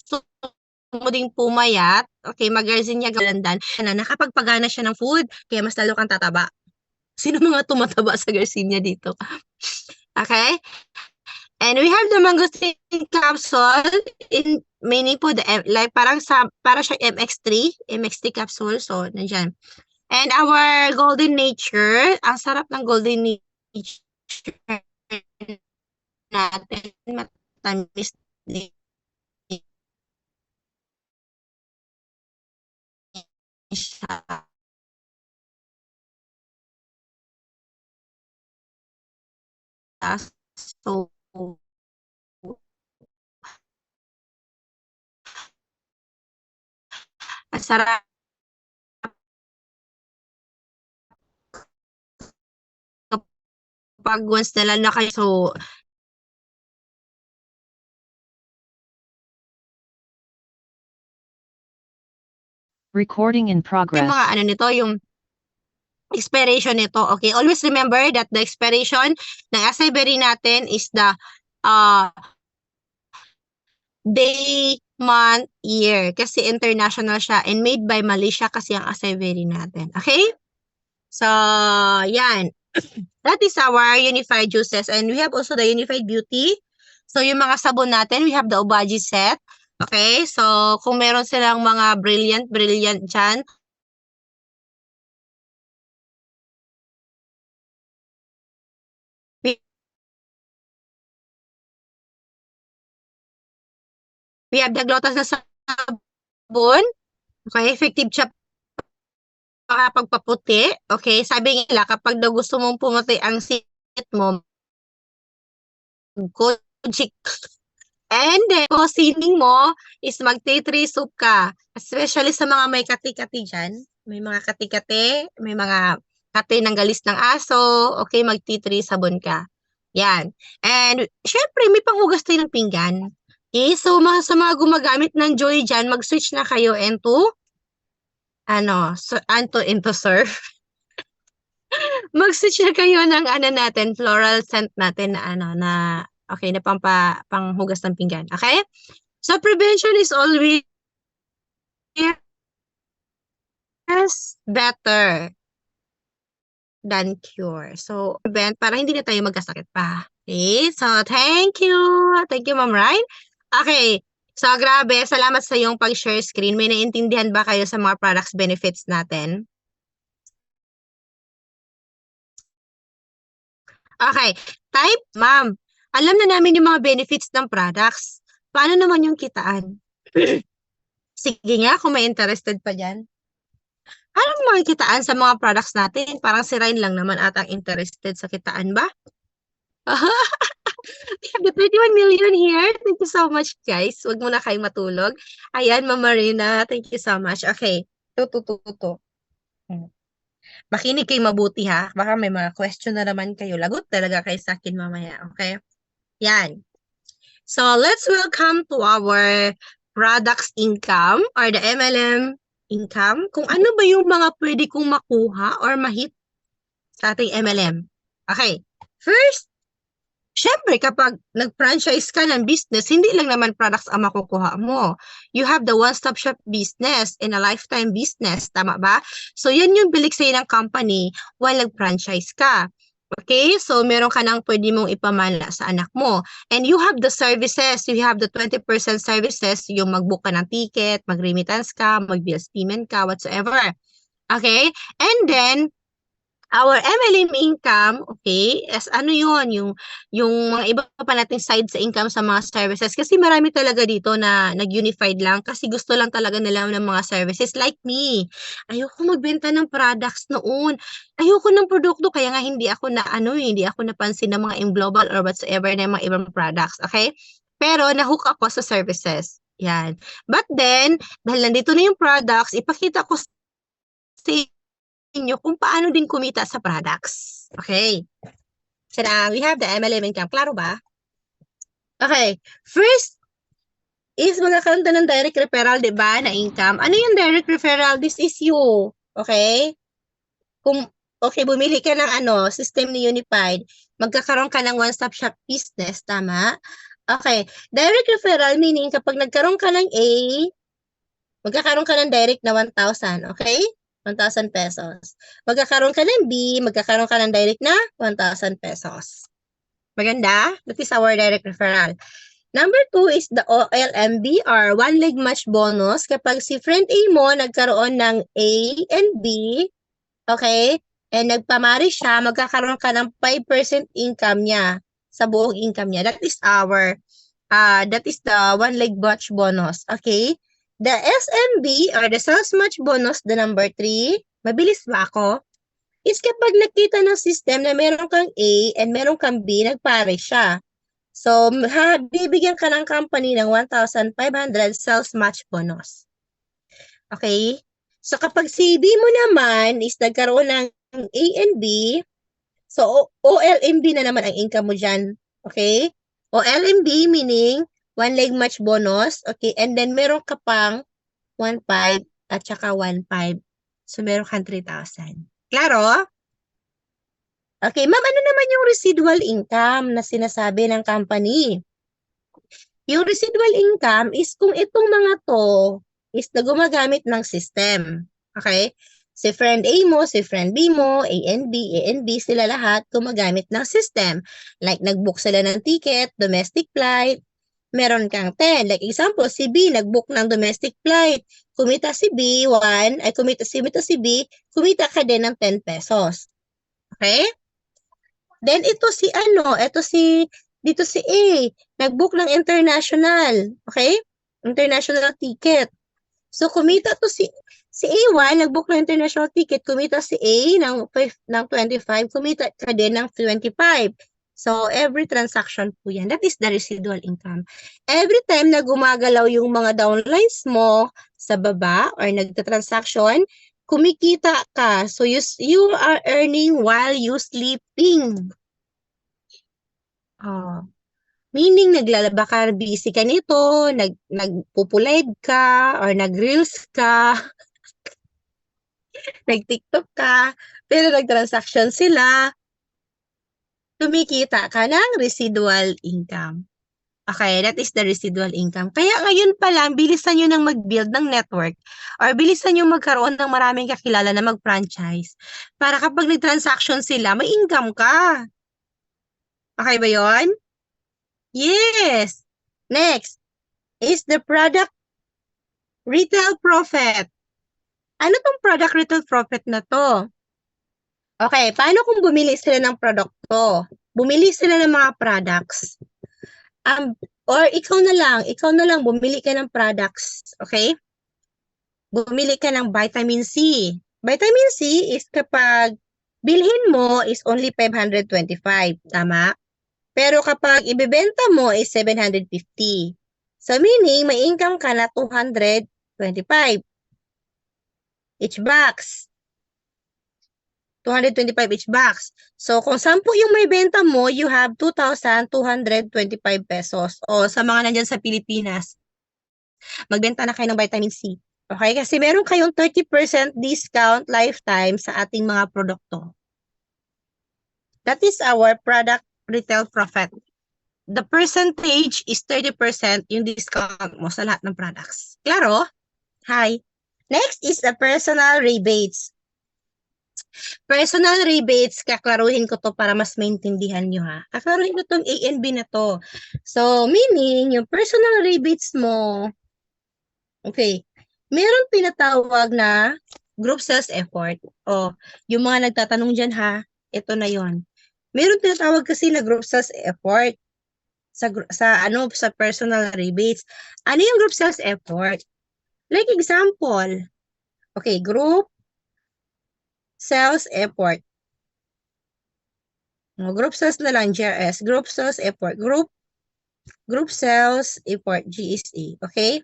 gusto mo ding pumayat, okay, mag-Garcinia Galandan, na nakapagpagana siya ng food, kaya mas lalo kang tataba. Sino mga tumataba sa Garcinia dito? Okay? And we have the mangosteen capsule in meaning po the like para siya MX3 capsule. So, nandiyan. And our golden nature, ang sarap ng golden nature natin, matamis din siya. So, ang sarap kapag once na kayo. So, Recording in yung progress. mga ano nito, yung expiration nito. Okay, always remember that the expiration ng acai berry natin is the day, month, year. Kasi international siya and made by Malaysia kasi ang acai berry natin. Okay? So, yan. That is our unified juices. And we have also the unified beauty. So, yung mga sabon natin, we have the Obagi set. Okay? So, kung meron silang mga brilliant dyan, we have the Glotas na sabon. Okay? Effective siya makapagpaputi. Okay? Sabi nila, kapag daw gusto mong pumuti ang singit mo, Kojic. And then, kung sining mo is mag-tea tree soup ka. Especially sa mga may kati-kati dyan. May mga kati-kati, may mga kati ng galis ng aso. Okay, mag-tea tree sabon ka. Yan. And, syempre, may panghugas tayo ng pinggan. Okay, so sa mga gumagamit ng Joy dyan, mag-switch na kayo into surf. Mag-switch na kayo ng natin, floral scent natin na okay, na panghugas ng pinggan. Okay? So, prevention is always better than cure. So, prevent para hindi na tayo magkasakit pa. Okay? So, thank you. Thank you, Ma'am Ryan. Okay. So, grabe. Salamat sa iyong pag-share screen. May naintindihan ba kayo sa mga products benefits natin? Okay. Type, ma'am. Alam na namin yung mga benefits ng products. Paano naman yung kitaan? Sige nga, kung may interested pa dyan. Anong mga kitaan sa mga products natin? Parang si Ryan lang naman atang interested sa kitaan ba? We have the 21 million here. Thank you so much, guys. Huwag muna kayong matulog. Ayan, Ma'am Marina. Thank you so much. Okay. Tutututo. Makinig kayo mabuti ha. Baka may mga question na naman kayo. Lagot talaga kayo sa akin mamaya. Okay? Yan. So, let's welcome to our products income or the MLM income. Kung ano ba yung mga pwede kong makuha or mahit sa ating MLM. Okay. First, syempre kapag nag-franchise ka ng business, hindi lang naman products ang makukuha mo. You have the one-stop shop business and a lifetime business. Tama ba? So, yan yung bilik sa'yo ng company while nag-franchise ka. Okay? So, meron ka nang pwede mong ipamana sa anak mo. And you have the services. You have the 20% services. Yung mag-book ka ng ticket, mag-remittance ka, mag-bills payment ka, whatsoever. Okay? And then, our MLM income, okay, as yun, yung mga iba pa nating side sa income sa mga services. Kasi marami talaga dito na nag-unified lang kasi gusto lang talaga nila ng mga services like me. Ayoko magbenta ng products noon. Ayoko ng produkto kaya nga hindi ako napansin ng mga global or whatsoever na mga ibang products, okay? Pero nahook ako sa services. Yan. But then, dahil nandito na yung products, ipakita ko sa inyo kung paano din kumita sa products. Okay. So now, we have the MLM income. Klaro ba? Okay. First is magkakaroon ng direct referral, di ba, na income. Ano yung direct referral? This is you. Okay? Okay, bumili ka ng system ni Unified, magkakaroon ka ng one-stop shop business. Tama? Okay. Direct referral meaning kapag nagkaroon ka ng A, magkakaroon ka ng direct na 1,000. Okay? 1,000 pesos. Magkakaroon ka ng B, magkakaroon ka ng direct na 1,000 pesos. Maganda? That is our direct referral. Number 2 is the OLMB or one leg match bonus. Kapag si friend A mo nagkaroon ng A and B, okay, and nagpamari siya, magkakaroon ka ng 5% income niya sa buong income niya. That is the one leg match bonus. Okay? The SMB or the sales match bonus, the number 3, mabilis ba ako? Is kapag nakita ng system na meron kang A and meron kang B, nagpare siya. So, bibigyan ka ng company ng 1,500 sales match bonus. Okay? So, kapag si B mo naman is nagkaroon ng A and B, so OLMB na naman ang income mo dyan. Okay? OLMB meaning one leg match bonus, okay, and then meron ka pang 1,500 at saka 1,500. So, meron kang 3,000. Klaro? Okay, ma'am, ano naman yung residual income na sinasabi ng company? Yung residual income is kung itong mga to is na gumagamit ng system. Okay? Si friend A mo, si friend B mo, A and B, sila lahat gumagamit ng system. Like, nag-book sila ng ticket, domestic flight, meron kang 10. Like example, si B nag-book ng domestic flight. Kumita si B, kumita si B, kumita ka din ng 10 pesos. Okay? Then ito dito si A, nag-book ng international. Okay? International ticket. So kumita to Si A1, nag-book ng international ticket, kumita si A ng 25, kumita ka din ng 25. So, every transaction po yan. That is the residual income. Every time na gumagalaw yung mga downlines mo sa baba or nagta-transaction, kumikita ka. So, you are earning while you sleeping. Oh. Meaning, naglalaba ka, busy ka nito, nagpupulide ka, or nag-reels ka, nag-TikTok ka, pero nag-transaction sila, kumikita ka ng residual income. Okay, that is the residual income. Kaya ngayon pa lang, bilisan nyo nang mag-build ng network or bilisan nyo magkaroon ng maraming kakilala na mag-franchise para kapag nag-transaction sila, may income ka. Okay ba yon? Yes. Next is the product retail profit. Ano tong product retail profit na to? Okay, paano kung bumili sila ng produkto? Bumili sila ng mga products. Or ikaw na lang, bumili ka ng products. Okay? Bumili ka ng vitamin C. Vitamin C is kapag bilhin mo is only 525. Tama? Pero kapag ibebenta mo is 750. So meaning, may income ka na 225. Each box. 225 each box. So, kung 10 yung may benta mo, you have 2,225 pesos. O, sa mga nandyan sa Pilipinas, magbenta na kayo ng vitamin C. Okay? Kasi meron kayong 30% discount lifetime sa ating mga produkto. That is our product retail profit. The percentage is 30% yung discount mo sa lahat ng products. Klaro? Hi. Next is the personal rebates. Personal rebates, kaklaruhin ko to para mas maintindihan nyo ha. Kaklaruhin ko tong A and B na to. So, meaning, yung personal rebates mo, okay, meron pinatawag na group sales effort. O, yung mga nagtatanong dyan ha, ito na yon. Meron pinatawag kasi na group sales effort sa personal rebates. Ano yung group sales effort? Like example, okay, group sales effort. Group sales na lang, GRS. Group sales effort. Group sales effort, GSE. Okay?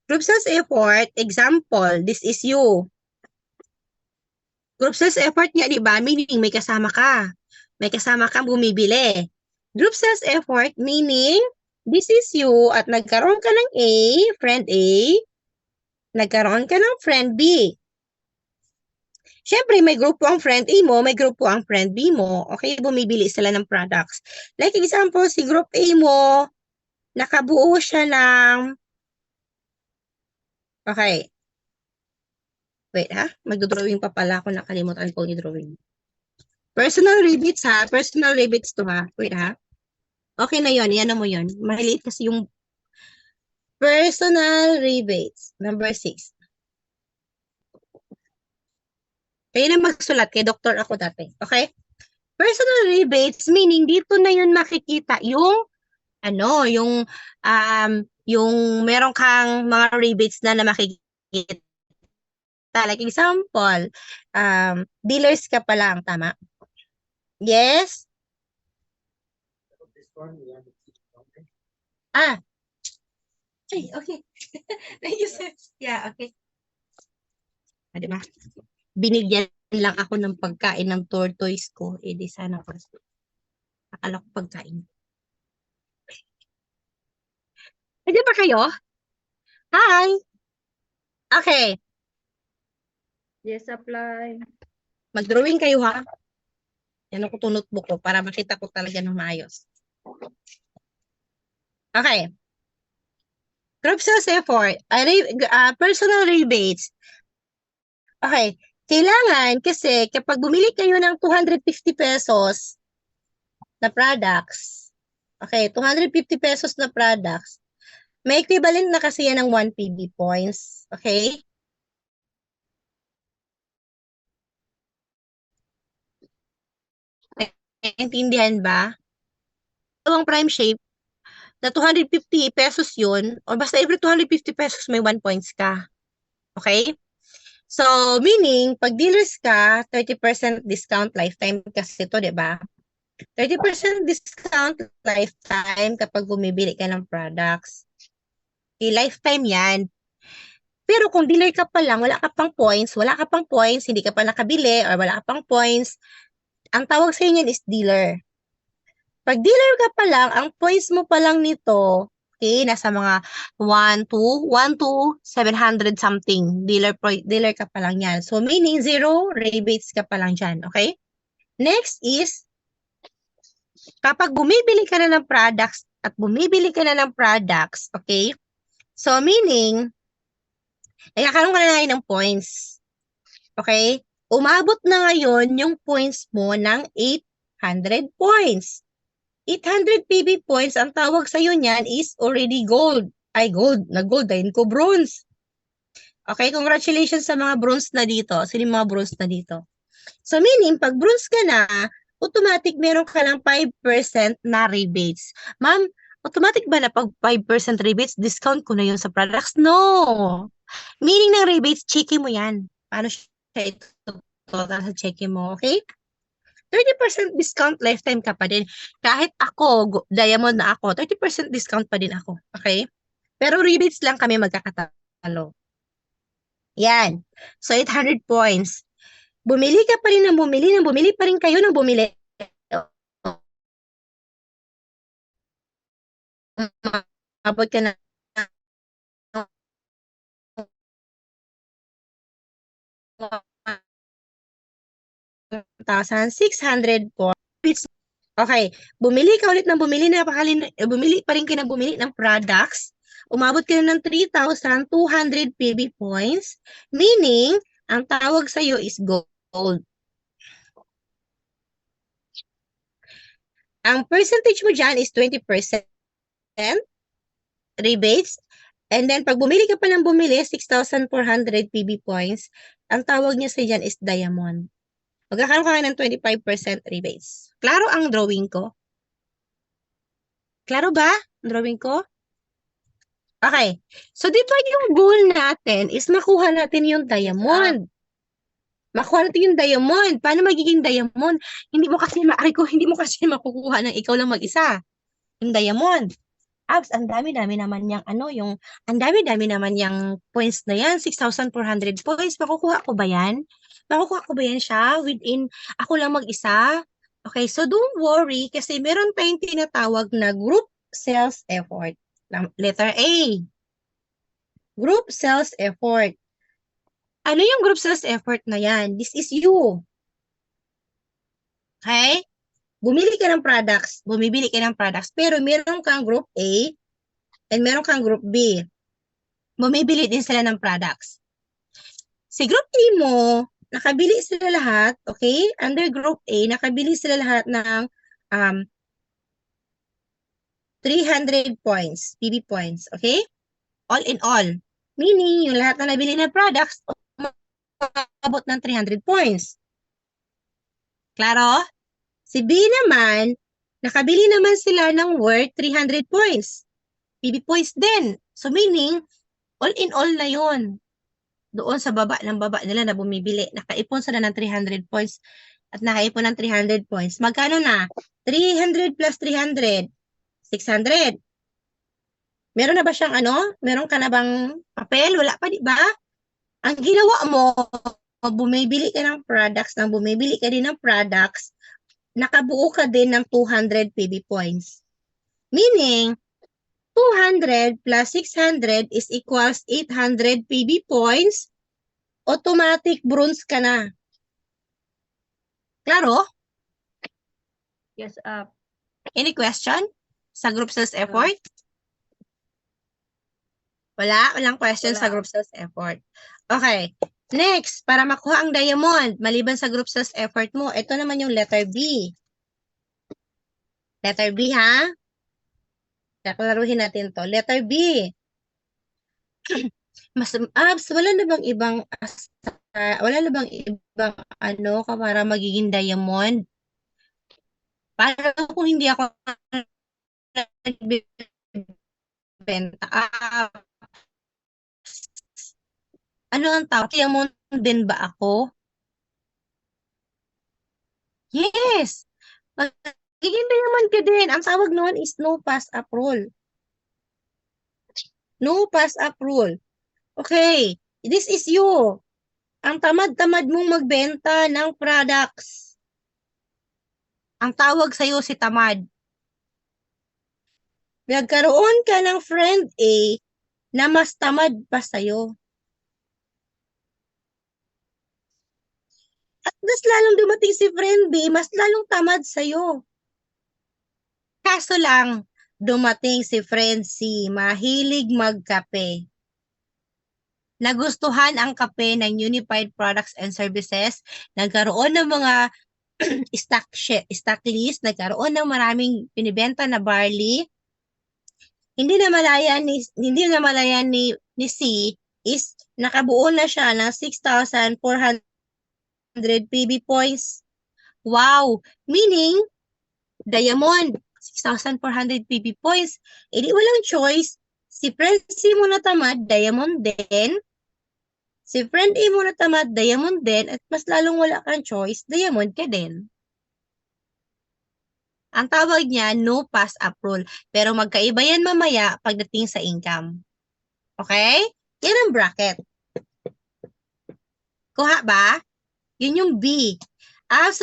Group sales effort, example, this is you. Group sales effort nga, di ba? Meaning, may kasama ka. May kasama kang bumibili. Group sales effort, meaning, this is you at nagkaroon ka ng A, friend A, nagkaroon ka ng friend B. Siyempre, may grupo ang friend A mo, may grupo ang friend B mo. Okay, bumibili sila ng products. Like example, si group A mo, nakabuo siya ng... Okay. Wait ha, magdodrawing pa pala ako, nakalimutan kong i-drawing. Personal rebates ha, personal rebates to ha. Wait ha. Okay na yun, yan mo yun. Mahiliit kasi yung personal rebates, number 6. Kaya na magsulat, kay doktor ako dati. Okay? Personal rebates, meaning dito na yun makikita yung, yung meron kang mga rebates na makikita. Like example, dealers ka pa lang, tama? Yes? Okay. Thank you, sir. Yeah, okay. Diba? Binigyan lang ako ng pagkain ng tortoise ko. Di sana ko. Akala ko pagkain. Pwede ba kayo? Hi! Okay. Yes, apply. Mag-drawing kayo ha. Yan ako itong notebook ko para makita ko talaga ng maayos. Okay. Group sales effort. Personal rebates. Okay. Kailangan kasi kapag bumili kayo ng 250 pesos na products, okay, 250 pesos na products, may equivalent na kasi yan ng 1 PB points. Okay? Naintindihan ba? Ang prime shape, na 250 pesos yun, o basta every 250 pesos may 1 points ka. Okay? So, meaning, pag dealers ka, 30% discount lifetime kasi ito, di ba? 30% discount lifetime kapag bumibili ka ng products. Okay, lifetime yan. Pero kung dealer ka pa lang, wala ka pang points, hindi ka pa nakabili, or wala ka pang points, ang tawag sa inyo is dealer. Pag dealer ka pa lang, ang points mo pa lang nito, okay, nasa mga 1 to 700 something. Dealer ka pa lang yan. So, meaning 0 rebates ka pa lang dyan, okay? Next is, kapag bumibili ka na ng products okay? So, meaning, nagkakaroon ka na ngayon ng points. Okay? Umabot na ngayon yung points mo ng 800 points. 800 PB points, ang tawag sa'yo niyan is already gold. Ay, gold. Nag-gold. Dahil ko bronze. Okay? Congratulations sa mga bronze na dito. Sino yung mga bronze na dito? So, meaning, pag bronze ka na, automatic meron ka lang 5% na rebates. Ma'am, automatic ba na pag 5% rebates, discount ko na yun sa products? No. Meaning ng rebates, checky mo yan. Paano siya ito total sa checky mo, okay? 30% discount lifetime ka pa din. Kahit ako, diamond na ako, 30% discount pa din ako, okay? Pero rebates lang kami magkakatalo. Yan. So, 800 points. Bumili ka pa rin ng bumili pa rin kayo ng bumili. Abot ka na 1,600 points. Okay, bumili ka ulit ng bumili pa rin kayo ng bumili ng products. Umabot ka na ng 3,200 PB points, meaning, ang tawag sa'yo is gold. Ang percentage mo dyan is 20% rebates. And then, pag bumili ka pa ng bumili, 6,400 PB points, ang tawag niya sa dyan is diamond. Magkakaroon ka ng 25% rebates. Klaro ang drawing ko? Klaro ba ang drawing ko? Okay. So, dito yung goal natin is makuha natin yung diamond. Makuha natin yung diamond. Paano magiging diamond? Hindi mo kasi makukuha ng ikaw lang mag-isa. Yung diamond. Abs, ang dami-dami naman yung points na yan. 6,400 points. Makukuha ko ba yan? Makukuha ko ba yan siya within ako lang mag-isa? Okay, so don't worry kasi meron tayong tinatawag na group sales effort. Letter A. Group sales effort. Ano yung group sales effort na yan? This is you. Okay? Bumibili ka ng products, pero meron kang group A and meron kang group B. Bumibili din sila ng products. Si group A mo, nakabili sila lahat, okay? Under group A, nakabili sila lahat ng 300 points, PB points, okay? All in all. Meaning, yung lahat na nabili na products, umabot ng 300 points. Klaro? Si B naman, nakabili naman sila ng worth 300 points. PB points din. So meaning, all in all na yun. Doon sa baba nila na bumibili. Nakaipon sila ng 300 points at nakaipon ng 300 points. Magkano na? 300 plus 300. 600. Meron na ba siyang Meron ka na bang papel? Wala pa, di ba? Ang ginawa mo, bumibili ka ng products, nakabuo ka din ng 200 PB points. Meaning, 200 plus 600 is equals 800 PB points. Automatic bronze ka na. Klaro? Yes, Any question sa group sales effort? Walang question sa group sales effort. Okay. Next, para makuha ang diamond, maliban sa group sales effort mo, ito naman yung letter B. Letter B, ha? Laruhin natin to. Letter B. Wala na bang ibang para magiging diamond? Para kung hindi ako nagbibenta, Ano ang tawag? Diamond din ba ako? Yes! Magiging diamond ka din. Ang tawag noon is no pass up rule. No pass up rule. Okay, this is you. Ang tamad-tamad mong magbenta ng products. Ang tawag sa'yo si tamad. Nagkaroon ka ng friend A na mas tamad pa sa'yo. At mas lalong dumating si friend B, mas lalong tamad sa'yo. Kaso lang, dumating si friend C, mahilig magkape. Nagustuhan ang kape ng Unified Products and Services, nagkaroon ng mga stock list, nagkaroon ng maraming binibenta na barley. Hindi na malayan ni C is nakabuo na siya ng 6,400 PB points. Wow! Meaning, diamond, 6,400 PB points. E di walang choice. Si friend C mo na tamad, diamond din. Si friend A mo na tamad, diamond din. At mas lalong wala kang choice, diamond ka din. Ang tawag niya, no pass up rule. Pero magkaiba yan mamaya pagdating sa income. Okay? Yan ang bracket. Kuha ba? Yun yung B.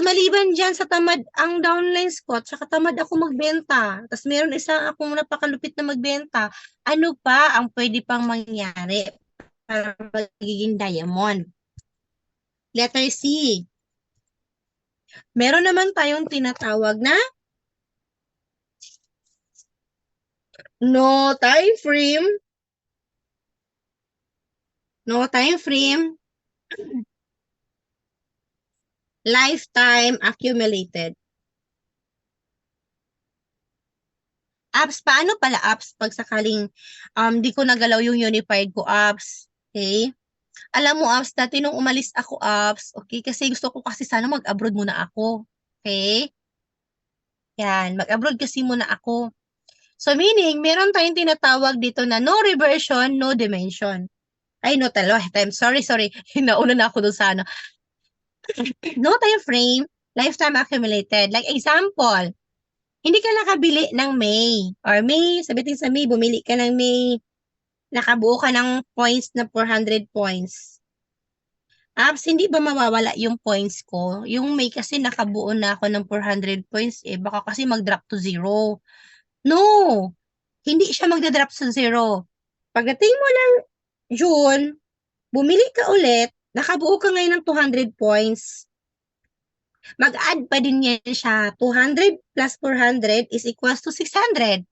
Maliban dyan sa tamad ang downline ko, tsaka tamad ako magbenta. Tapos meron isang akong napakalupit na magbenta. Ano pa ang pwede pang mangyari para magiging diamond? Letter C. Meron naman tayong tinatawag na no time frame. No time frame. Lifetime accumulated. Apps, paano pala apps pag sakaling di ko nagalaw yung unified ko apps? Okay? Alam mo apps, dati nung umalis ako apps, okay? Kasi gusto ko kasi sana mag-abroad muna ako. Okay? Yan, mag-abroad kasi muna ako. So meaning, meron tayong tinatawag dito na no reversion, no dimension. Ay, no talo. Sorry. Nauna na ako dun sa ano. No time frame, lifetime accumulated. Like example, hindi ka nakabili ng May. Or May, sabihin sa May, bumili ka ng May, nakabuo ka ng points na 400 points. Apps, hindi ba mawawala yung points ko? Yung May kasi nakabuo na ako ng 400 points, baka kasi mag-drop to 0. No! Hindi siya magda-drop sa 0. Pagdating mo ng June, bumili ka ulit, nakabuo ka ngayon ng 200 points. Mag-add pa din yan siya. 200 plus 400 is equals to 600.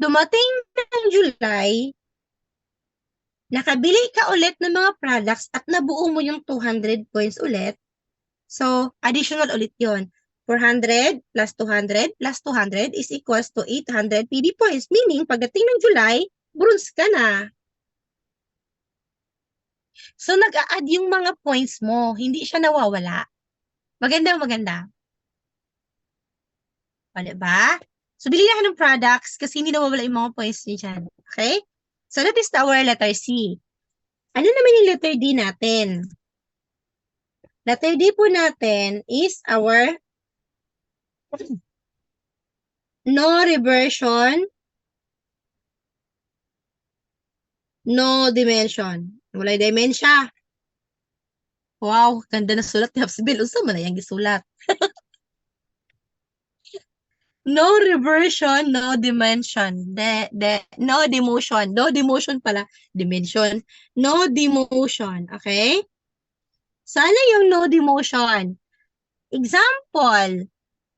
Dumating ng July, nakabili ka ulit ng mga products at nabuo mo yung 200 points ulit. So, additional ulit yon. 400 plus 200 plus 200 is equals to 800 PB points. Meaning, pagdating ng July, bronze ka na. So, nag-a-add yung mga points mo. Hindi siya nawawala. Maganda. O, diba? So, bili na ka ng products kasi hindi nawawala yung mga points niyo dyan. Okay? So, that is our letter C. Ano naman yung letter D natin? Letter D po natin is our no reversion, no dimension. Wala yung dimensya. Wow, ganda na sulat ni Hapsibil. Usa mo na yung gisulat. No reversion, no dimension. No demotion. No demotion pala. Dimension. No demotion. Okay? Sana yung no demotion. Example.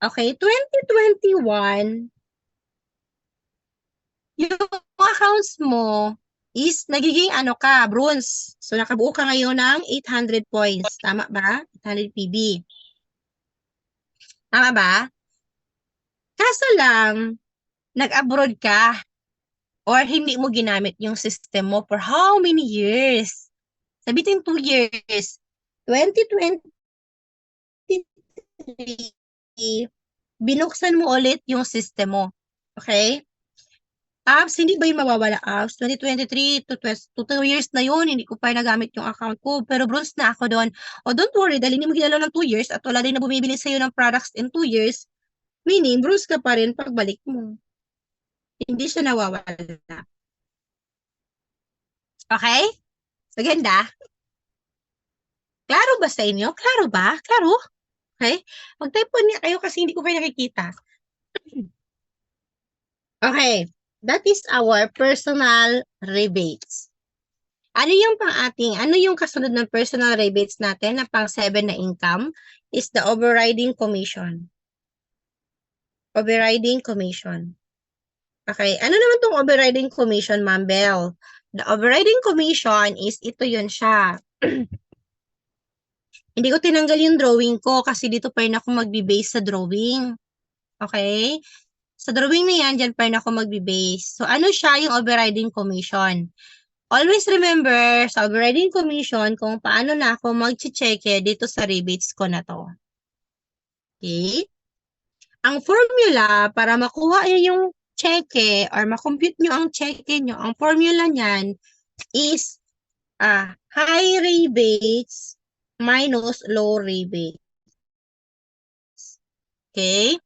Okay, 2021, yung accounts mo is nagiging ano ka, bronze. So, nakabuo ka ngayon ng 800 points. Tama ba? 800 PB. Tama ba? Kaso lang, nag-abroad ka or hindi mo ginamit yung system mo for how many years? Sabihin 2 years. 2023, binuksan mo ulit yung system mo. Okay? Apps, hindi ba yung mawawala apps? 2023 to 2 years na yun, hindi ko pa nagamit yung account ko. Pero bronze na ako doon. O don't worry, dahil hindi mo kilala ng 2 years at wala din na bumibili sa'yo ng products in 2 years, meaning bronze ka pa rin pagbalik mo. Hindi siya nawawala. Okay? So, ganda. Klaro ba sa inyo? Klaro ba? Klaro? Okay? Mag-type po niya kayo kasi hindi ko pa nakikita. Okay. That is our personal rebates. Ano yung kasunod ng personal rebates natin na pang 7 na income is the overriding commission. Overriding commission. Okay. Ano naman tong overriding commission, Ma'am Bell? The overriding commission is ito yun siya. Hindi ko tinanggal yung drawing ko kasi dito pa rin ako magbe-base sa drawing. Okay? Sa drawing na yan, dyan pa rin ako magbe-base. So, ano siya yung overriding commission? Always remember sa overriding commission kung paano na ako mag-check dito sa rebates ko na to. Okay? Ang formula para makuha nyo yung check or makompute nyo ang check nyo, ang formula niyan is high rebates minus low rebates. Okay?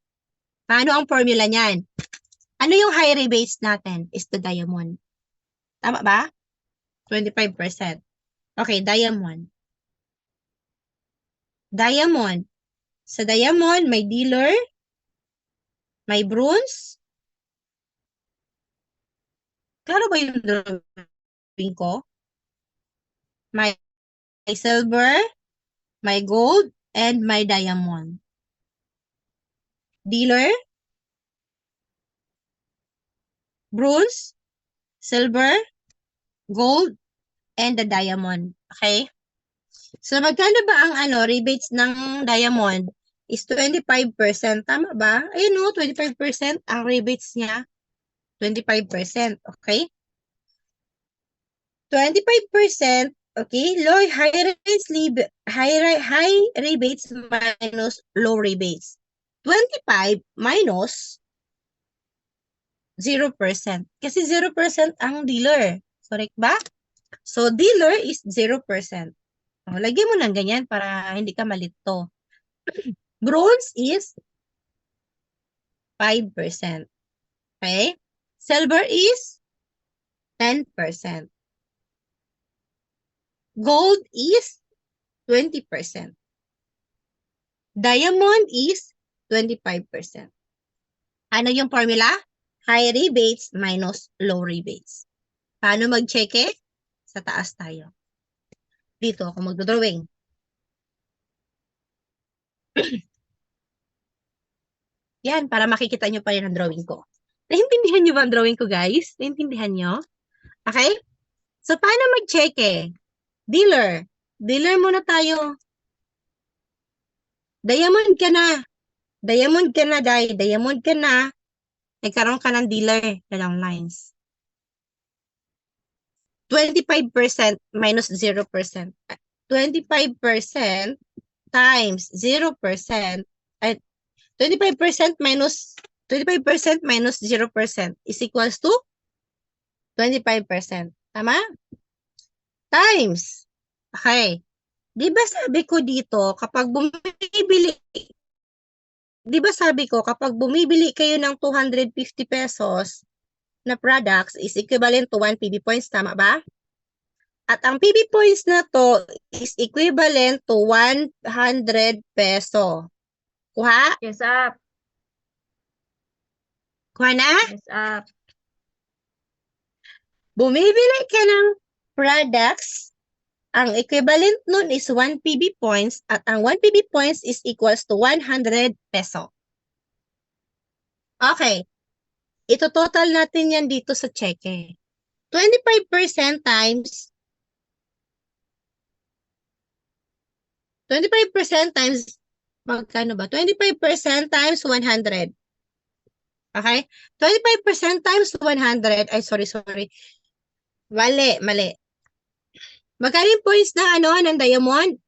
Paano ang formula niyan? Ano yung high rebates natin? Is the diamond. Tama ba? 25%. Okay, diamond. Diamond. Sa diamond, may dealer, may bronze. Klaro ba yung drawing ko? May silver, may gold, and may diamond. Dealer, bronze, silver, gold, and the diamond. Okay? So, magkano ba ang rebates ng diamond? Is 25%. Tama ba? Ayun o, 25% ang rebates niya. 25%. Okay? 25%. Okay? High rebates minus low rebates. 25 minus 0%. Kasi 0% ang dealer. Correct ba? So, dealer is 0%. O, lagyan mo ng ganyan para hindi ka malito. Bronze is 5%. Okay? Silver is 10%. Gold is 20%. Diamond is 25%. Ano yung formula? High rebates minus low rebates. Paano mag-check? Sa taas tayo. Dito ako magdodrawing. Yan, para makikita nyo pa rin ang drawing ko. Naintindihan nyo ba ang drawing ko, guys? Naintindihan nyo? Okay? So, paano mag-check? Dealer. Dealer muna tayo. Diamond ka na. Diamond ka na, Diamond ka na. Nagkaroon ka ng dealer. Dalawang lines. 25% minus 0%. 25% times 0%. 25% minus 0% is equals to 25%. Tama? Times. Okay. Di ba sabi ko dito, kapag bumibili kayo ng 250 pesos na products is equivalent to 1 PB points. Tama ba? At ang PB points na to is equivalent to 100 peso. Kuha? Yes, up. Kuha na? Yes, up. Bumibili ka ng products, ang equivalent nun is 1 PB points at ang 1 PB points is equals to 100 peso. Okay. Ito total natin yan dito sa cheque. 25% times 25% magkano ba? 25% times 100. Okay? 25% times 100. Ay, sorry. Mali. Magkano yung points ng diamond?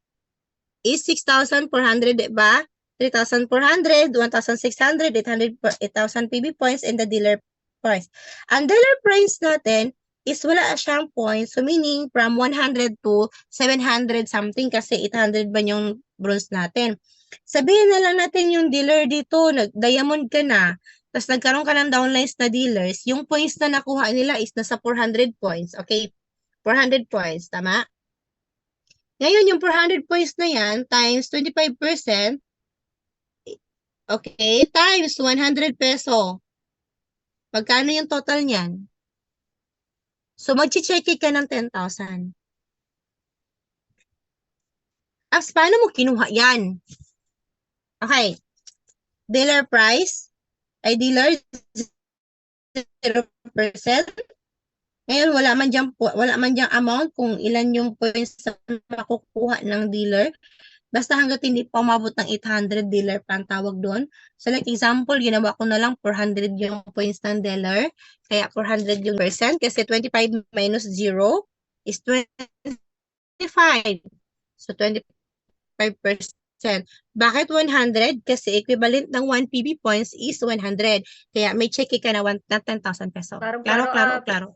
Is 6,400, diba? 3,400, 1,600, 8,000 PB points, and the dealer price. Ang dollar price natin is wala siyang points. So meaning from 100 to 700 something kasi 800 ba yung bronze natin. Sabihin na lang natin yung dealer dito, nag-diamond ka na, tapos nagkaroon ka ng downlines na dealers, yung points na nakuha nila is nasa 400 points. Okay? 400 points, tama? Ngayon, yung 400 points na yan times 25%, okay, times 100 peso. Magkano yung total niyan? So, mag-check ka ng 10,000. Apps, paano mo kinuha yan? Okay. Dealer price ay dealer 0%. Ngayon, wala man diyang amount kung ilan yung points na makukuha ng dealer. Basta hanggat hindi pa umabot ng 800 dealer pa ang tawag doon. So like example, ginawa ko na lang 400 yung points ng dealer. Kaya 400 yung percent kasi 25 minus 0 is 25. So 25%. Bakit 100? Kasi equivalent ng 1 PB points is 100. Kaya may check ka na 10,000 peso. Klaro.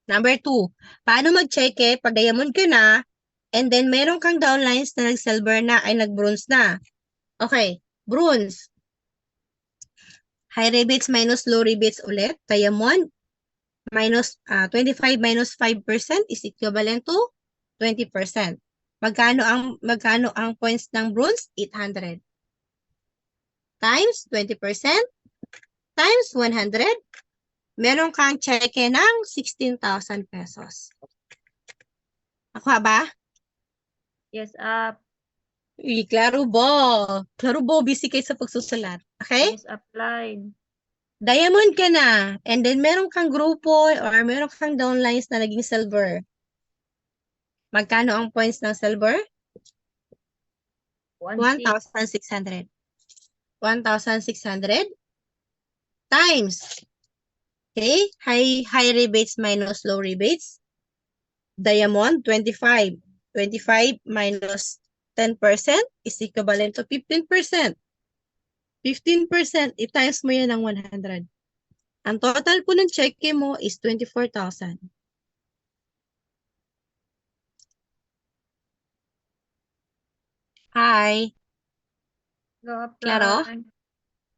Number 2, paano mag-check pag diamond ka na, and then meron kang downlines na nag-silver na ay nag-bronze na. Okay, bronze. High rebates minus low rebates ulit. Diamond minus 25 minus 5% is equivalent to 20%. Magkano ang points ng bronze? 800. Times 20% times 100. Meron kang cheque ng 16,000 pesos. Nakuha ba? Yes, up. Klaro ba? Klaro ba? Busy kayo sa pagsusulat. Okay? Yes, applied. Diamond ka na. And then meron kang grupo or meron kang downlines na naging silver. Magkano ang points ng silver? 1,600. 1,600 times. Okay? High rebates minus low rebates. Diamond, 25. 25 minus 10% is equivalent to 15%. 15%, i-times mo yan ng 100. Ang total po ng cheque mo is 24,000. Hi. Go apply. Klaro?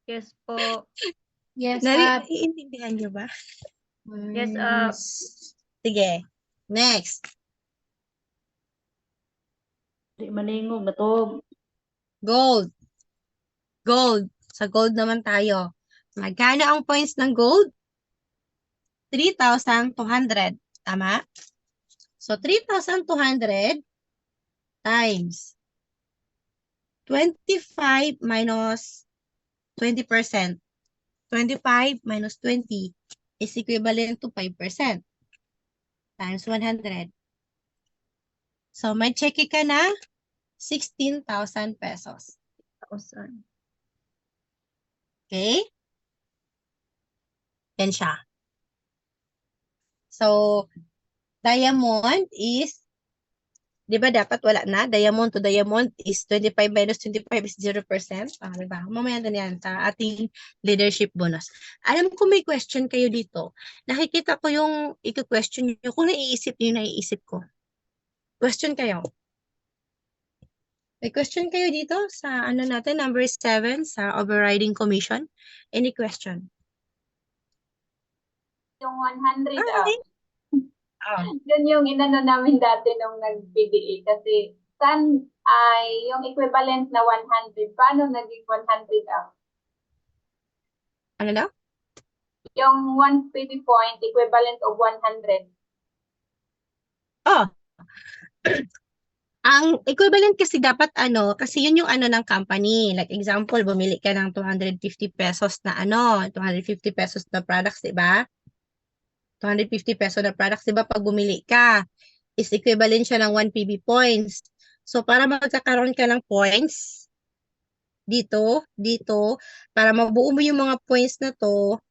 Yes po. Yes, up. Naiintindihan niyo ba? Yes, up. Sige. Next. Di malingog na to. Gold. Gold. Sa gold naman tayo. Magkano ang points ng gold? 3,200. Tama? So, 3,200 times 25 minus 20%. 25 minus 20 is equivalent to 5%. Times 100. So, may check ka na 16,000 pesos. 1,000. Okay? Yan siya. So, diamond is, di ba dapat wala na? Diamond to diamond is 25 minus 25 is 0%. Di ba? Mamaya na yan sa ating leadership bonus. Alam ko may question kayo dito. Nakikita ko yung i-question nyo. Kung naiisip nyo, naiisip ko. Question kayo. May question kayo dito sa ano natin, number 7 sa overriding commission. Any question? Yung 100 up. Okay. Yun yung inano namin dati nung nag-PDA kasi saan ay yung equivalent na 100. Paano naging 100 up? Ano daw? Yung 1 PB point equivalent of 100. Oh. Ang equivalent kasi dapat kasi yun yung ng company. Like example, bumili ka ng 250 pesos na 250 pesos na products, 'di ba? 250 pesos na products, 'di ba? Pag bumili ka, is equivalent siya ng 1 PB points. So para magkakaroon ka ng points dito, para mabuo mo yung mga points na to,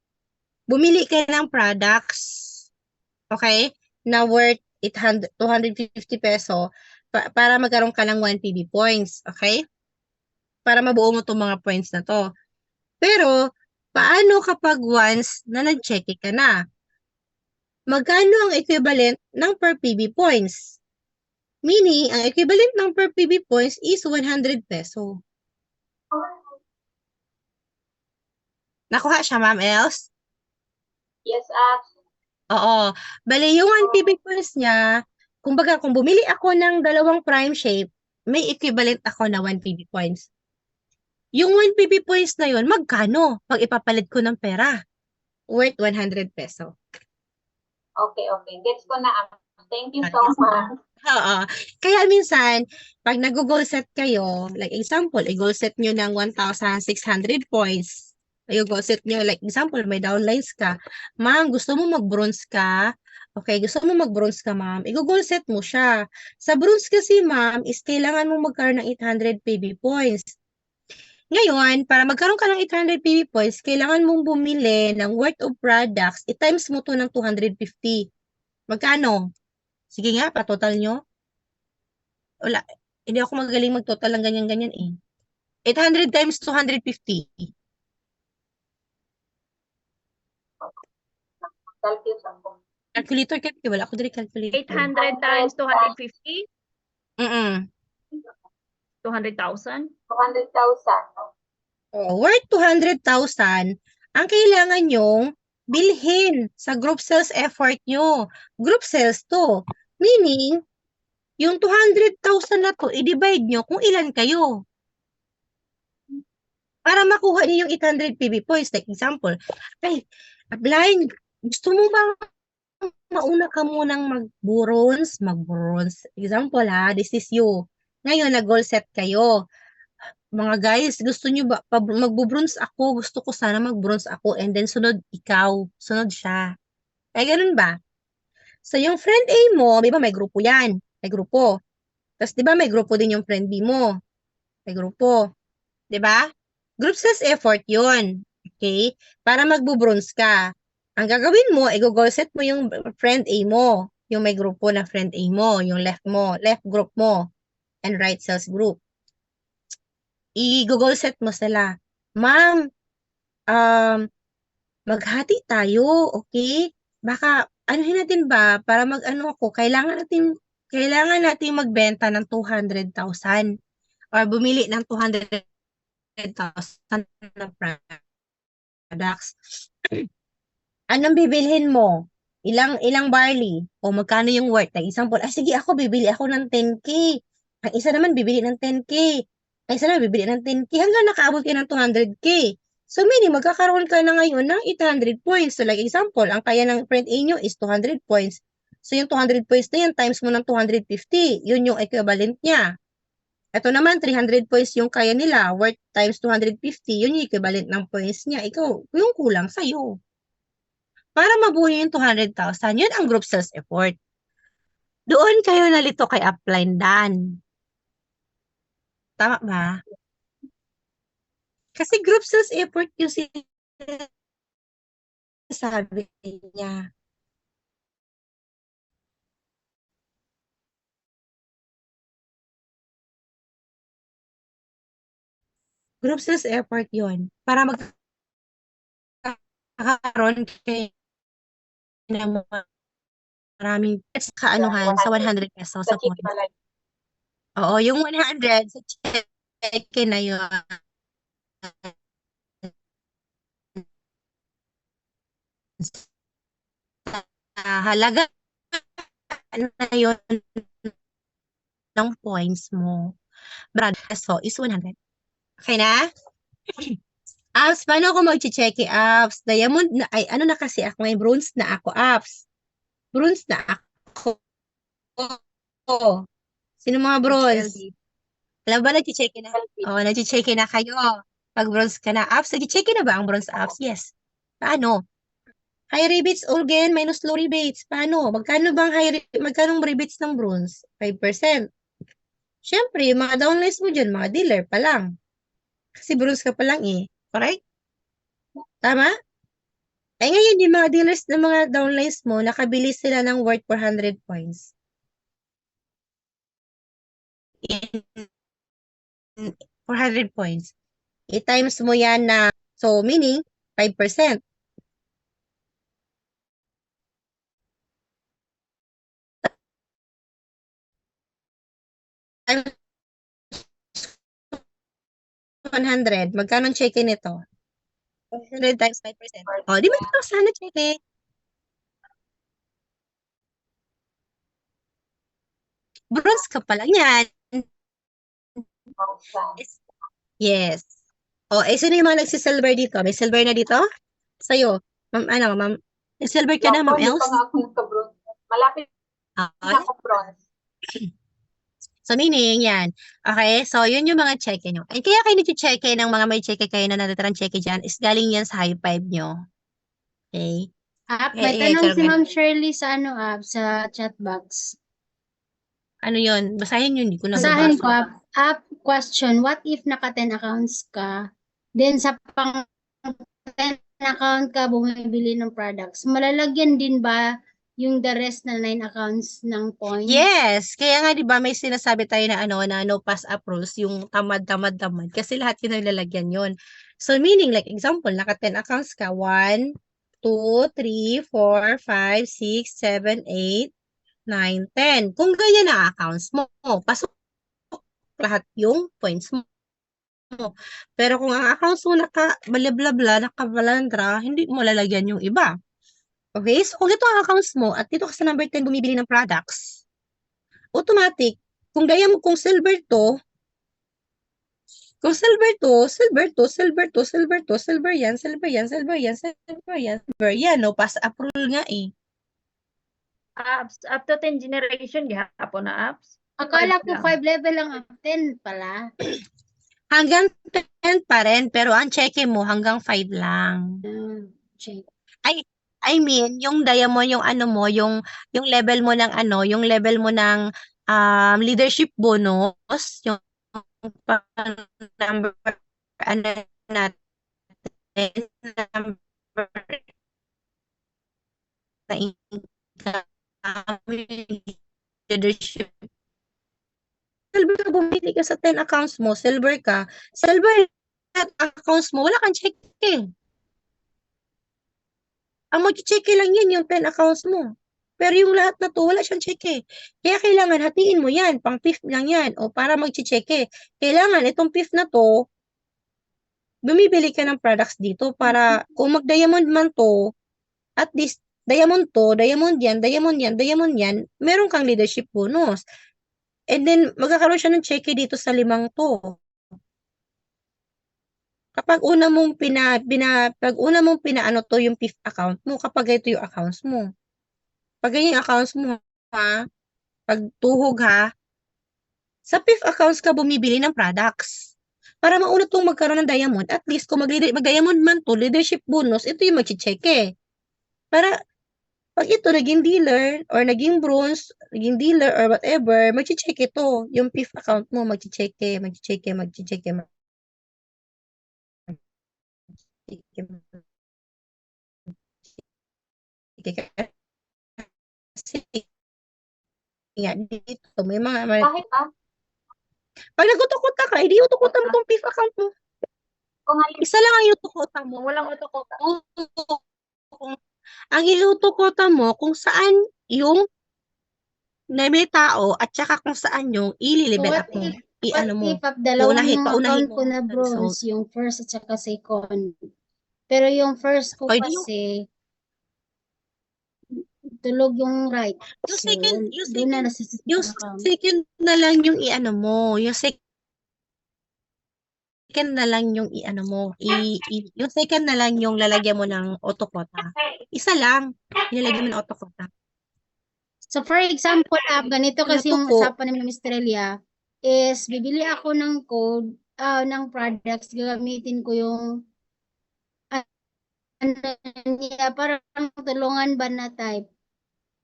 bumili ka ng products. Okay? Na worth 250 peso para magkaroon ka ng 1 PB points. Okay? Para mabuo mo itong mga points na to. Pero, Paano kapag once na nag-check ka na? Magkano ang equivalent ng per PB points? Meaning, ang equivalent ng per PB points is 100 peso. Nakuha siya, Ma'am Els? Yes, Oo. Bale, yung 1 PB points niya, kumbaga, kung bumili ako ng dalawang prime shape, may equivalent ako na 1 PB points. Yung 1 PB points na yun, magkano pag ipapalit ko ng pera? Worth 100 peso. okay. Gets ko na. Thank you so much. Oo. Kaya minsan, pag nag-goal set kayo, like example, i-goal set nyo ng 1,600 points. I-goal set nyo, like example, may downlines ka. Ma'am, gusto mo mag-bronze ka? Okay, gusto mo mag-bronze ka, ma'am? I-goal set mo siya. Sa bronze kasi, ma'am, is kailangan mo magkaroon ng 800 PB points. Ngayon, para magkaroon ka ng 800 PB points, kailangan mong bumili ng worth of products, i-times mo to ng 250. Magkano? Sige nga, pa-total nyo. Wala, hindi ako magaling mag-total ng ganyan-ganyan eh. 800 times 250. Calculation ko. Calculator, wala ko direct calculator. 800 times 250, Mm-mm. 200,000. 200,000. Oh, worth 200,000, ang kailangan nyong bilhin sa group sales effort nyo. Group sales to. Meaning, yung 200,000 na to, i-divide nyo kung ilan kayo. Para makuha niyo yung 800 PB points. Like example, ay, blind, gusto mo bang mauna ka munang mag-bronze? Example ha, this is you. Ngayon, nag-goal set kayo. Mga guys, gusto nyo ba, mag-bronze ako, gusto ko sana mag-bronze ako, and then sunod ikaw, sunod siya. Ay, ganun ba? So, yung friend A mo, di ba may grupo yan? May grupo. Tapos, di ba may grupo din yung friend B mo? May grupo. Di ba? Group sales effort yun. Okay? Para magbo-bronze ka. Ang gagawin mo, i-goal set mo yung friend A mo. Yung may grupo na friend A mo. Yung left group mo. And right sales group. I-goal set mo sila. Ma'am, maghati tayo. Okay? Baka, anuhin natin ba? Para mag-ano ako, kailangan natin magbenta ng 200,000. Or bumili ng 200,000 na products. Anong bibilhin mo? Ilang barley? O magkano yung worth? Like example, sige ako, bibili ako ng 10K. Ang isa naman, bibili ng 10K. Ang isa naman, bibili ng 10K. Hanggang nakaabot ka ng 200K. So, meaning, magkakaroon ka na ngayon ng 800 points. So, like example, ang kaya ng friend A nyo is 200 points. So, yung 200 points na yan, times mo ng 250. Yun yung equivalent niya. Ito naman, 300 points yung kaya nila, worth times 250, yun yung equivalent ng points niya. Ikaw, yung kulang sa'yo. Para mabuhay yung 200,000, yun ang group sales effort. Doon kayo nalito kay upline Dan. Tama ba? Kasi group sales effort yung sinasabi niya. Group sales effort yun. Para magkakaroon kayo ng maraming kaanuhan sa 100 pesos sa points. Oo, yung 100 sa check na yun. Halaga na yun ng points mo. Brad, so is 100. Okay na? Apps, paano ako mag-check apps? Diamond na, ay ano na kasi ako ngayon, bronze na ako apps. Bronze na ako. Sino mga bronze? Alam ba, nag-check na? Oo, nag-check na kayo. Pag bronze ka na, apps, nag-check na ba ang bronze apps? Yes. Paano? High rebates all again, minus low rebates. Paano? Magkano rebates ng bronze? 5%. Siyempre, yung mga downlines mo dyan, mga dealer pa lang. Kasi bronze ka pa lang eh. Correct? Tama? Eh ngayon, yung mga dealers ng mga downlines mo, nakabili sila ng worth 400 points. 400 points. I-times mo yan na, so meaning, 5%. Times 100. Magkano ang cheque nito? 100 times 5%. O, di ba ito sana cheque? Bronze ka pa lang yan. Yes. O, sino yung mga nagsisilver dito? May silver na dito? Sa'yo. Ma'am? May silver ka na, Ma'am Hindi pa Els? nga ako nagka-bronze. Malapit Ah, na ako bronze. So, meaning, yan. Okay? So, yun yung mga cheque nyo. And kaya kayo nag-cheque ng mga may cheque kayo na natitirang cheque dyan is galing yan sa high five nyo. Okay? May tanong si Ma'am Shirley sa sa chat box. Ano yun? Basahin yun. Hindi ko Basahin ko, nababasa. question, what if naka 10 accounts ka, then sa pang 10 account ka bumibili ng products, malalagyan din ba yung the rest na 9 accounts ng points? Yes. Kaya nga, di ba, may sinasabi tayo na na no pass approves, yung tamad. Kasi lahat yun ang lalagyan yun. So, meaning, like, example, naka 10 accounts ka. 1, 2, 3, 4, 5, 6, 7, 8, 9, 10. Kung ganyan ang accounts mo, pasok lahat yung points mo. Pero kung ang accounts mo nakabalandra, hindi mo lalagyan yung iba. Okay? So, kung ito ang accounts mo at dito ka sa number 10 bumibili ng products, automatic, kung silver to, silver yan, no? Pass approval nga eh. Apps, up to 10 generation, gihapon na apps. Akala ko Five 5 level lang, 10 pala. Hanggang 10 pa rin, pero ang cheque mo hanggang 5 lang. Check. I mean, yung diamond, yung yung level mo ng level mo ng leadership bonus, yung number natin, number na income, leadership. Silver ka, bumili ka sa 10 accounts mo, silver ka, silver accounts mo, wala kang check eh. Ang mag-check lang yan, yung 10 accounts mo. Pero yung lahat na to, wala siyang check eh. Kaya kailangan hatiin mo yan, pang fifth lang yan, o para mag-check eh. Kailangan itong fifth na to, bumibili ka ng products dito para kung mag-diamond man to, at least diamond to, diamond yan, meron kang leadership bonus. And then, magkakaroon siya ng check dito sa 5 to. Kapag una mong pinaano to yung fifth account mo, kapag ito yung accounts mo. Pag ganyan yung accounts mo, ha, pag tuhog ha, sa fifth accounts ka bumibili ng products. Para mauna tong magkaroon ng diamond, at least kung mag-diamond man to, leadership bonus, ito yung mag-check eh. Para pag ito naging dealer or naging bronze, naging dealer or whatever, mag-check ito. Yung fifth account mo, mag-check. Kasi nga dito, may mga Bakit pag nag-utukuta ka, hindi utukuta mo tong fifth account mo. Kung Isa lang ang iutukuta mo. Walang auto-quota. Ang iutukuta mo kung saan yung na may tao at saka kung saan yung i-level up mo. What if dalawang yung account ko na bronze, yung first at saka second. Pero yung first ko kasi, tulog yung right. Yung second, yung second na lang yung i-ano mo. Yung second na lang yung i-ano mo. Yung second na lang yung lalagyan mo ng autoquota. Isa lang, nilalagyan mo ng autoquota. So for example, ganito kasi yung usapan namin ng Australia is bibili ako ng code ng products, gagamitin ko yung parang tulungan ba na type.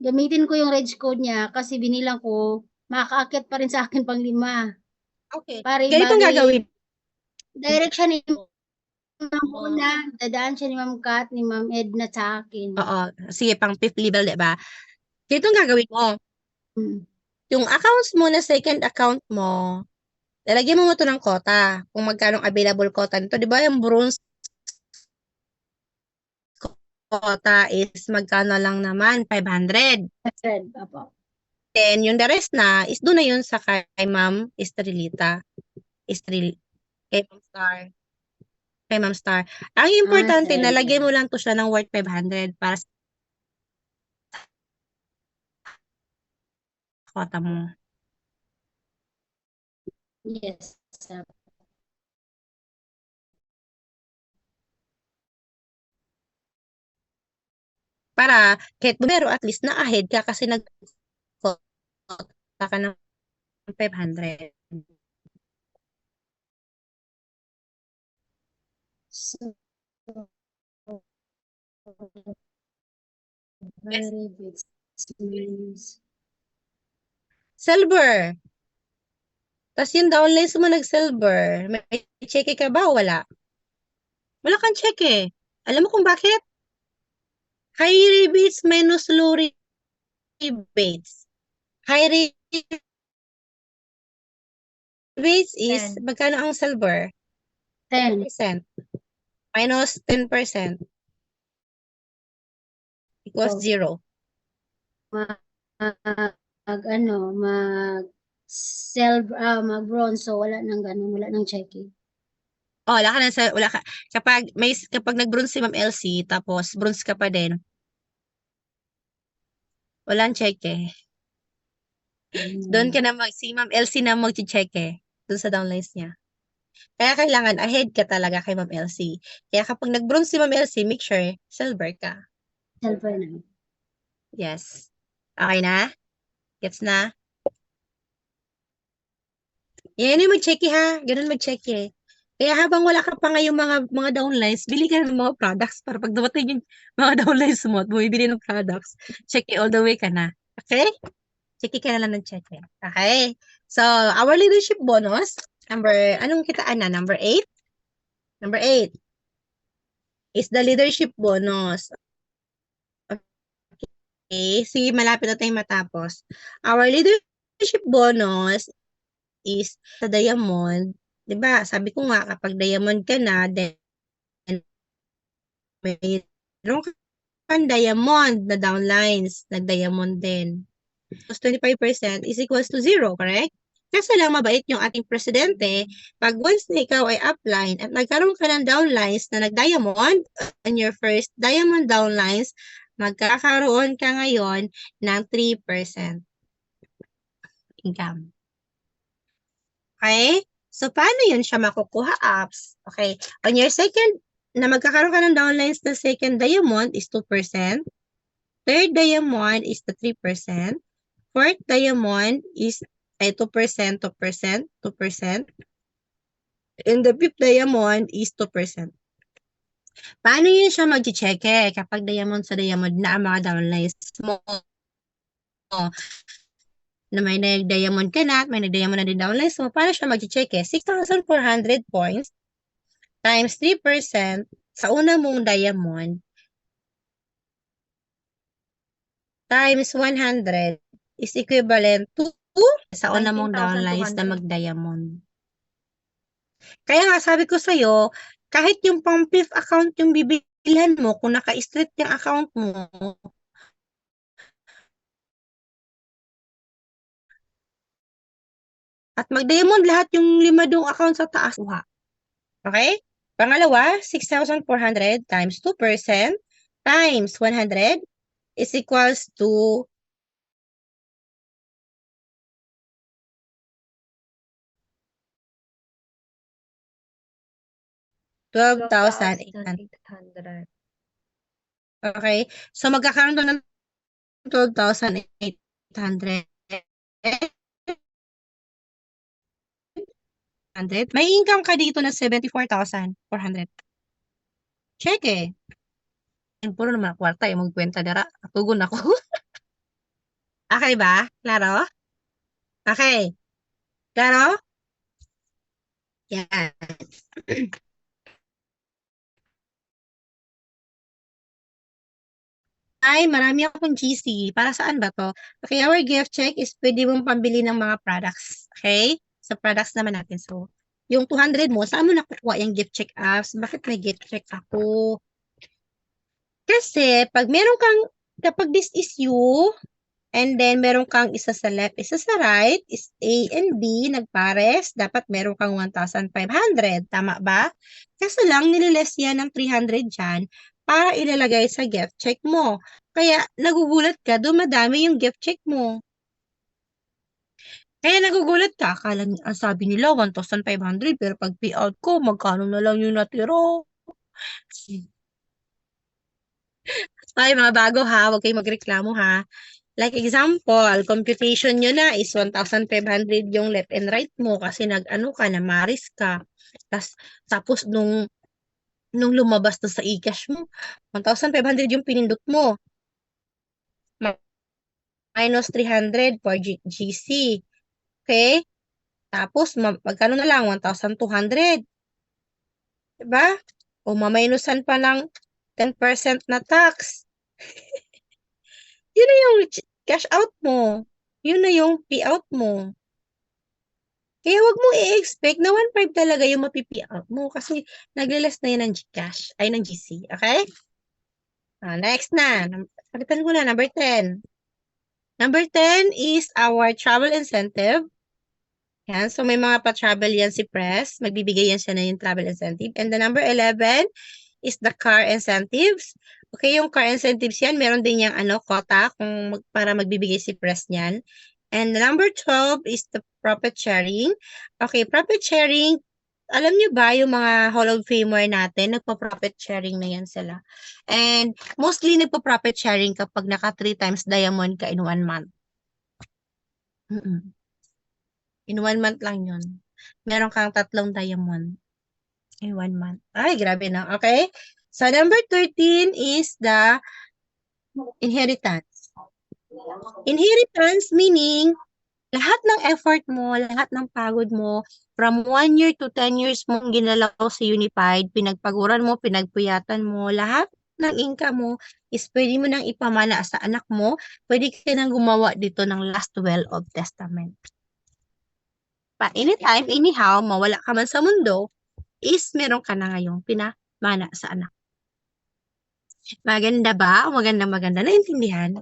Gamitin ko yung reg code niya kasi binilang ko, makakaakit pa rin sa akin pang 5. Okay. Ganito gagawin. Direction ni Ma'am Una, dadaan siya ni Ma'am Kat, ni Ma'am Edna sa akin. Oo. Sige, pang 5th level, diba? Ganito gagawin mo. Yung accounts mo na second account mo, lalagyan mo ito ng quota. Kung magkano available quota nito. Diba yung bronze quota is magkano lang naman? 500. Opo. Then, yung the rest na, is doon na yun sa kay Ma'am Estrelita. Kay Ma'am Star. Kay Ma'am Star. Ang importante, sige. nalagyan mo lang to siya ng worth 500 para sa quota mo. Yes. Para, kahit bumero, at least na-ahead ka kasi nag-quota ka ng 500. So, very good. Means Silver. Tapos yung downlines mo nag-silver. May cheque ka ba o wala? Wala kang cheque. Alam mo kung bakit? High rebates minus low rebates. High rebates is, magkano ang silver? 10. 10%. Minus 10% equals Oh. 0. Mag bronze, so wala nang ganun, wala nang checking. Oh, wala ka. Kapag nag-bronze si Ma'am Elsie, tapos bronze ka pa din, walang cheque. Doon ka na si Ma'am Elsie na mag-cheque doon sa downlines niya. Kaya kailangan ahead ka talaga kay Ma'am Elsie. Kaya kapag nag-bronze si Ma'am Elsie, make sure silver ka. Silver na. Yes. Okay na? Gets na? Yan yung mag-cheque ha. Ganun mag-cheque. Kaya habang wala ka pa ngayong mga downlines, bili ka ng mga products para pag dumating yung mga downlines mo at bumibili ng products, cheque all the way ka na. Okay? Cheque ka na lang ng cheque. Okay? So, our leadership bonus, anong kitaan na? Number 8? Number 8 is the leadership bonus. Okay, sige, malapit na tayong matapos. Our leadership bonus is sa diamond. Diba? Sabi ko nga, kapag diamond ka na, then mayroon kang diamond na downlines, nag-diamond din. So, 25% is equals to 0, correct? Kaso lang mabait yung ating presidente, pag once na ikaw ay upline at nagkaroon ka ng downlines na nag-diamond, on your first diamond downlines, magkakaroon ka ngayon ng 3% income. Okay? So, paano yun siya makukuha, apps? Okay. On your second, na magkakaroon ka ng downlines na second diamond is 2%. Third diamond is the 3%. Fourth diamond is 2%, 2%, 2%. And the fifth diamond is 2%. Paano yun siya mag-check kapag diamond sa diamond na ang mga downlines mo? Na may nag-diamond ka na at may nag-diamond na din downlines mo, paano siya mag-check? 6,400 points times 3% sa una mong diamond times 100 is equivalent to sa una mong downlines na 19,200. mag-diamond. Kaya nga sabi ko sa'yo, kahit yung pang fifth account yung bibilhan mo, kung naka-street yung account mo, at mag-diamond lahat yung 5 dong account sa taas. Okay? Pangalawa, 6,400 times 2% times 100 is equals to 12,800. Okay? So, magkakaroon ka ng 12,800. May income ka dito na 74,400. Check eh. Puro naman kwarta yung magkwenta dara. Tugon ako. Okay ba? Klaro? Okay. Klaro? Yan. Ay, marami akong GC. Para saan ba to? Okay, our gift check is pwede mong pambili ng mga products. Okay? Sa products naman natin. So, yung 200 mo, saan mo nakukuha yung gift check apps? Bakit may gift check ako? Kasi kapag this is you, and then meron kang isa sa left, isa sa right, is A and B, nagpares, dapat meron kang 1,500. Tama ba? Kaso lang, nililes yan ng 300 dyan para ilalagay sa gift check mo. Kaya nagugulat ka, dumadami yung gift check mo. Kaya nagugulat ka, akala ang sabi nila 1,500, pero pag payout ko, magkano na lang yung natira? Ay, mga bago ha, huwag kayong magreklamo ha. Like example, computation nyo na is 1,500 yung left and right mo kasi nag-ano ka, namaris ka. Tapos nung lumabas na sa e-cash mo, 1,500 yung pinindot mo. Minus 300 for GC. Okay? Tapos, magkano na lang? 1,200. Diba? O maminusan pa ng 10% na tax. Yun na yung cash out mo. Yun na yung payout mo. Kaya wag mo i-expect na 1,500 talaga yung mapipayout mo kasi naglilas na yun ng Gcash, ay ng GC. Okay? Next na. Palitan ko na, number 10. Number 10 is our travel incentive. Yan. So, may mga pa-travel yan si Press. Magbibigay yan siya na yung travel incentive. And the number 11 is the car incentives. Okay, yung car incentives yan, meron din yung quota para magbibigay si Press niyan. And the number 12 is the profit sharing. Okay, profit sharing, alam niyo ba yung mga Hall of Famer natin, nagpa-profit sharing na yan sila. And mostly nagpa-profit sharing kapag naka 3 times diamond ka in 1 month. In 1 month lang yun. Meron kang 3 diamond in 1 month. Ay, grabe na. Okay? So, number 13 is the inheritance. Inheritance meaning, lahat ng effort mo, lahat ng pagod mo, from 1 year to 10 years mong ginalaw sa Unified, pinagpaguran mo, pinagpuyatan mo, lahat ng income mo is pwede mo nang ipamana sa anak mo, pwede ka nang gumawa dito ng last will of testament. Pa anytime, anyhow, mawala ka man sa mundo, is meron ka na ngayong pinamana sa anak. Maganda ba? Maganda. Naintindihan?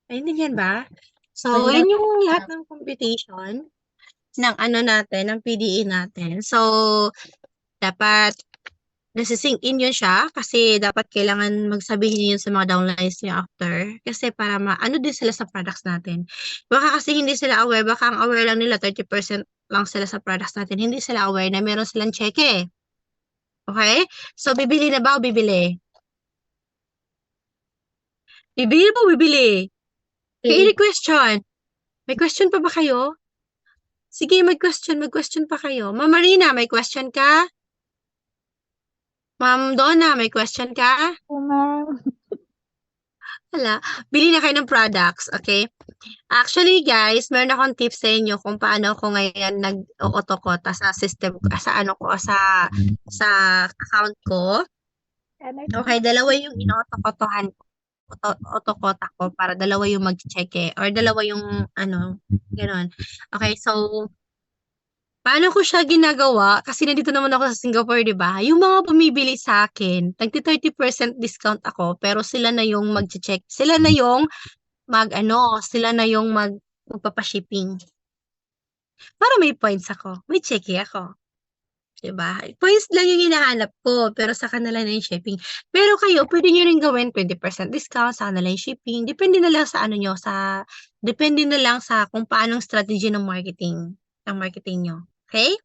Naintindihan ba? So, yun yung lahat ng computation ng natin, ng PDA natin. So, dapat nasi-sync in yun siya kasi dapat kailangan magsabihin yun sa mga downlines niyo after kasi para maano din sila sa products natin. Baka kasi hindi sila aware, baka ang aware lang nila 30% lang sila sa products natin. Hindi sila aware na meron silang cheque. Okay? So, bibili na ba o bibili? Bibili po, bibili. Okay, any question? May question pa ba kayo? Sige, mag-question pa kayo. Ma'am Marina, may question ka? Ma'am Donna, may question ka? Wala. Bili na kayo ng products, okay? Actually, guys, meron akong tips sa inyo kung paano ako ngayon nag-auto-quota sa system ko, sa account ko. Okay, dalawa yung ino-auto-quotahan ko. Auto-quota ko para dalawa yung mag-check or dalawa yung gano'n. Okay, so paano ko siya ginagawa? Kasi nandito naman ako sa Singapore, di ba? Yung mga bumibili sa akin, nagti-30% discount ako, pero sila na yung mag-check. Sila na yung magpapa-shipping. Para may points ako. May checky ako. Diba? Points lang yung hinahanap ko, pero sa kanila na yung shipping. Pero kayo, pwede nyo rin gawin 20% discount sa kanila yung shipping. Depende na lang sa depende na lang sa kung paanong strategy ng marketing nyo. Okay?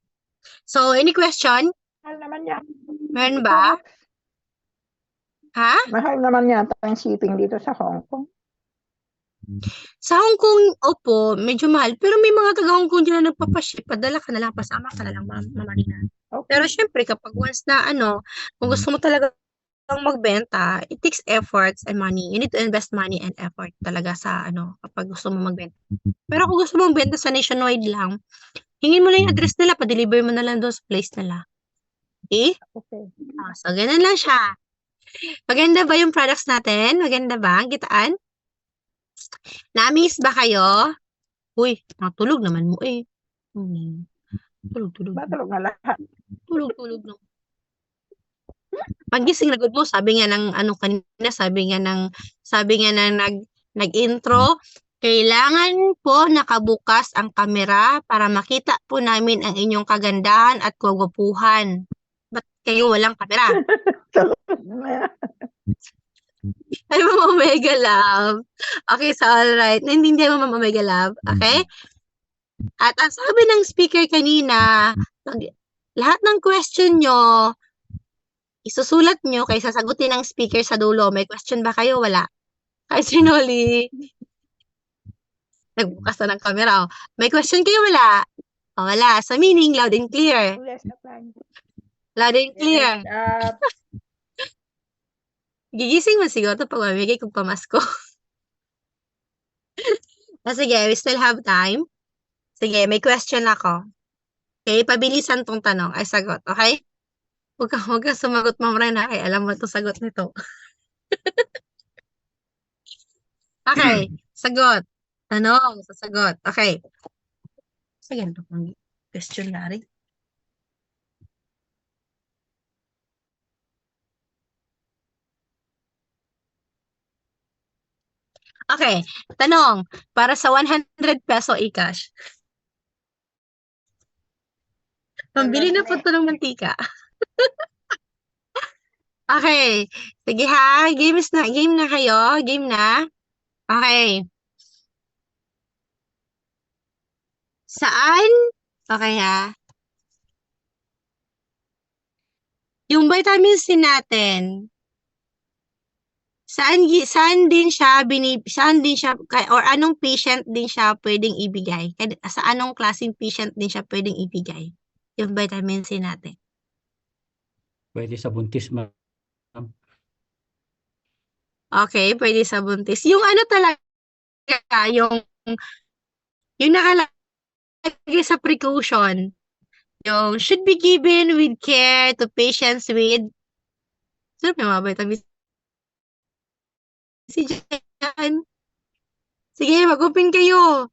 So, any question? Mahal naman yan. Meron ba? Ha? Mahal naman yata ang shipping dito sa Hong Kong. Sa Hong Kong, opo, medyo mahal. Pero may mga taga Hong Kong dyan na nagpapaship. Padala ka na lang, pasama ka na lang, Ma'am Marina. Okay. Pero syempre, kapag once na kung gusto mo talaga magbenta, it takes efforts and money. You need to invest money and effort talaga sa kapag gusto mo magbenta. Pero kung gusto mo magbenta sa nationwide lang, hingin mo lang yung address nila, pa-deliver mo na lang doon sa place nila. Okay? Okay. So, ganun lang siya. Maganda ba yung products natin? Maganda ba? Gitaan? Na-miss ba kayo? Uy, natulog naman mo eh. Tulog. Matulog na lahat. Tulog na. Pagising na gud mo, sabi nga ng ano kanina, sabi nga ng nag-intro, kailangan po nakabukas ang kamera para makita po namin ang inyong kagandahan at kagwapuhan. Ba't kayo walang kamera? Ay, Mama Omega Love. Okay, so alright. Naintindihan mo, Mama Omega Love. Okay? At ang sabi ng speaker kanina, lahat ng question nyo, isusulat nyo kay sasagutin ng speaker sa dulo. May question ba kayo? Wala. Kay Sinoli, nagbukas na ng camera. Oh. May question kayo? Wala. Oh, wala. So meaning, loud and clear. Loud and clear. Gigising mo siguro ito pag mamigay kong pamasko. Sige, we still have time. Sige, may question ako. Okay, pabilisan tong tanong. Ay, sagot. Okay? Huwag ka sumagot, Ma'am Ren, ha? Kaya alam mo ito sagot nito. Okay, sagot. Tanong, sasagot. Okay. Sige, ito pang question, Larry. Okay, tanong. Para sa 100 peso e-cash. Pambili na po ito ng mantika. Okay. Sige ha. Game na kayo. Game na. Okay. Saan? Okay ha. Yung vitamin C natin, saan din siya or anong patient din siya pwedeng ibigay? Sa anong klaseng patient din siya pwedeng ibigay? Yung vitamin C natin. Pwede sa buntis, ma'am. Okay, pwede sa buntis. Yung ano talaga, yung nakalagay sa precaution, yung should be given with care to patients with, sino may mga vitamin C dyan? Sige, mag-open kayo.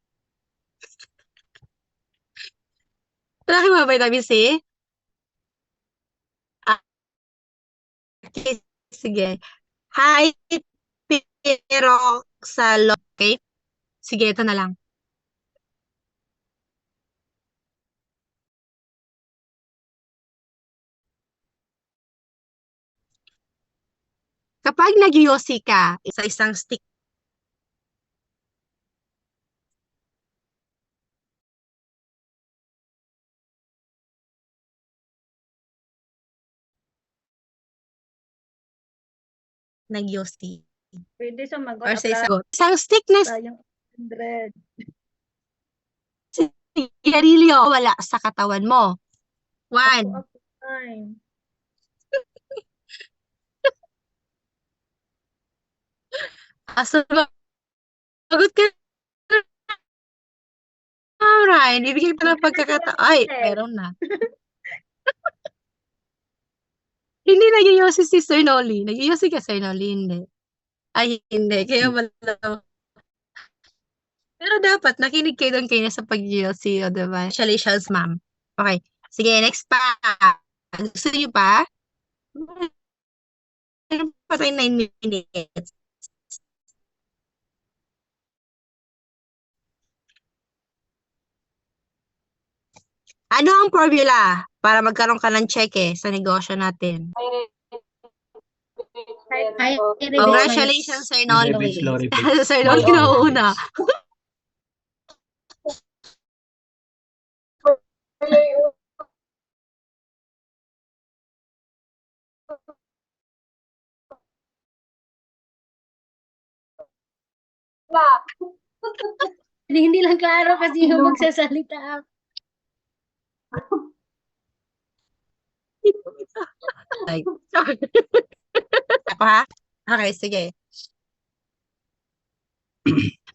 Wala kayo mga vitamin C? Okay, sige. Hi, pero sa okay? Sige, ito na lang. Kapag nag-yosi ka, isang stick nag-yosi. Pwede sumagot. Or sa isang stick na Sayang 100. sigarilyo wala sa katawan mo. 1. Ako time. Sagot ka. Alright, ibigay pa ng pagkakataon. Ay, meron na. Hindi nag-yosi si Sir Noli. Nag-yosi ka, Sir Noli? Hindi. Ay, hindi. Kaya wala. Pero dapat, nakinig kayo doon kayo na sa pag-yosi, o diba? Congratulations, ma'am. Okay. Sige, next pa. Gusto niyo pa? Meron pa tayo 9 minutes. Ano ang formula para magkaroon ka ng cheque sa negosyo natin? Congratulations, Sir Noli. Sir Noli na una. Hindi lang klaro kasi yung magsasalita. Ay, sorry. Ako ha? Okay, sige.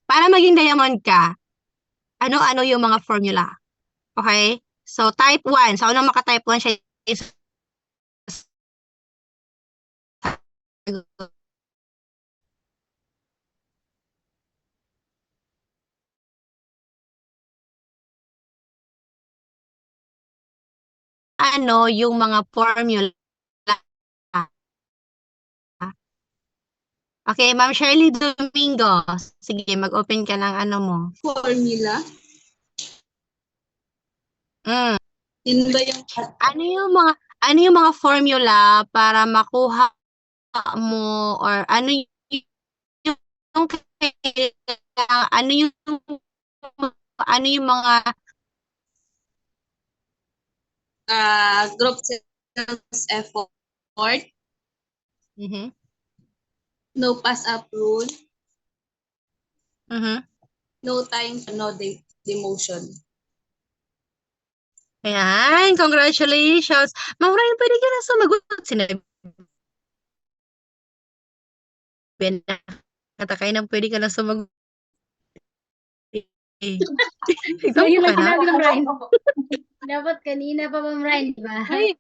Para maging diamond ka, ano-ano yung mga formula? Okay? So, type 1. So, unang maka-type 1 siya is ano yung mga formula Okay, Ma'am Shirley Domingo. Sige, mag-open ka ng ano mo. Formula. Mm. Yun ba yung Ano yung mga formula para makuha mo or ano yung kailangan, ano yung mga group sales effort, mhm no pass up rule, mhm no time, no demotion. Ayan, congratulations. Ma'am Ryan, pwede ka na sumagot. Sinabi na katakay nang pwede ka na sumagot. Ngayon lang Example ka na? sinabi ng Ryan. Dapat kanina pa, Ma'am Ryan, di ba? Ay,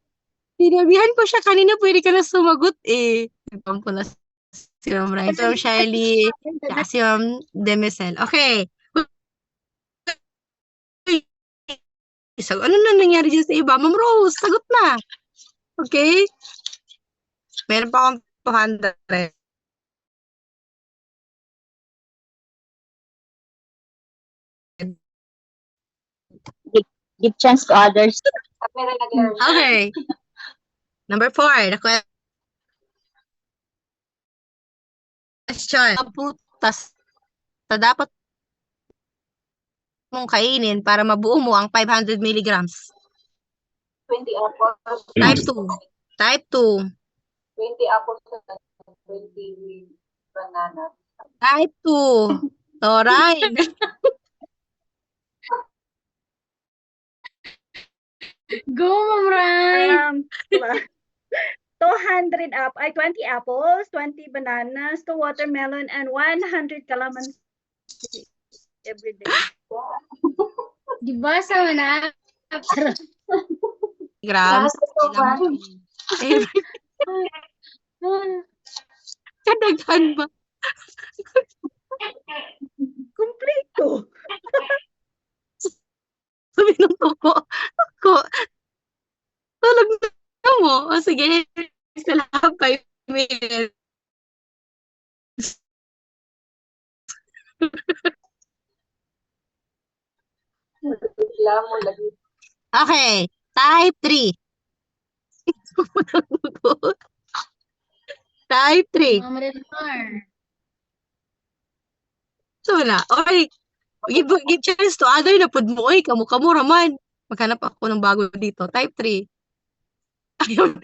sinabihan ko siya kanina, pwede ka na sumagot eh. Example na si Ma'am Ryan. So, Shirley, si Ma'am Demesel. Okay. Ano na nangyari dyan sa iba? Ma'am Rose, sagot na. Okay? Meron pa akong 200. Give chance to others. Okay. Number 4, the question. Prutas na dapat mong kainin para mabuo mo ang 500 milligrams. 20 apples. Type 2. Type 2. 20 apples and 20 bananas. Type 2. Alright. Go, Ma'am Ryan! 20 apples, 20 bananas, 2 watermelon, and 100 calamansi every day. Di ba sa na? Grams. Kadaghan ba? Kompleto. Sabi ng toko. Tulog na mo. O sige, sa lahat 5 minutes. Okay. Type 3. Type 3. Ma'am Renmar. So na. Oy, give chance to other na pud mo. Oy, kamu raman. Maghanap ako ng bago dito. Type 3. Ayaw.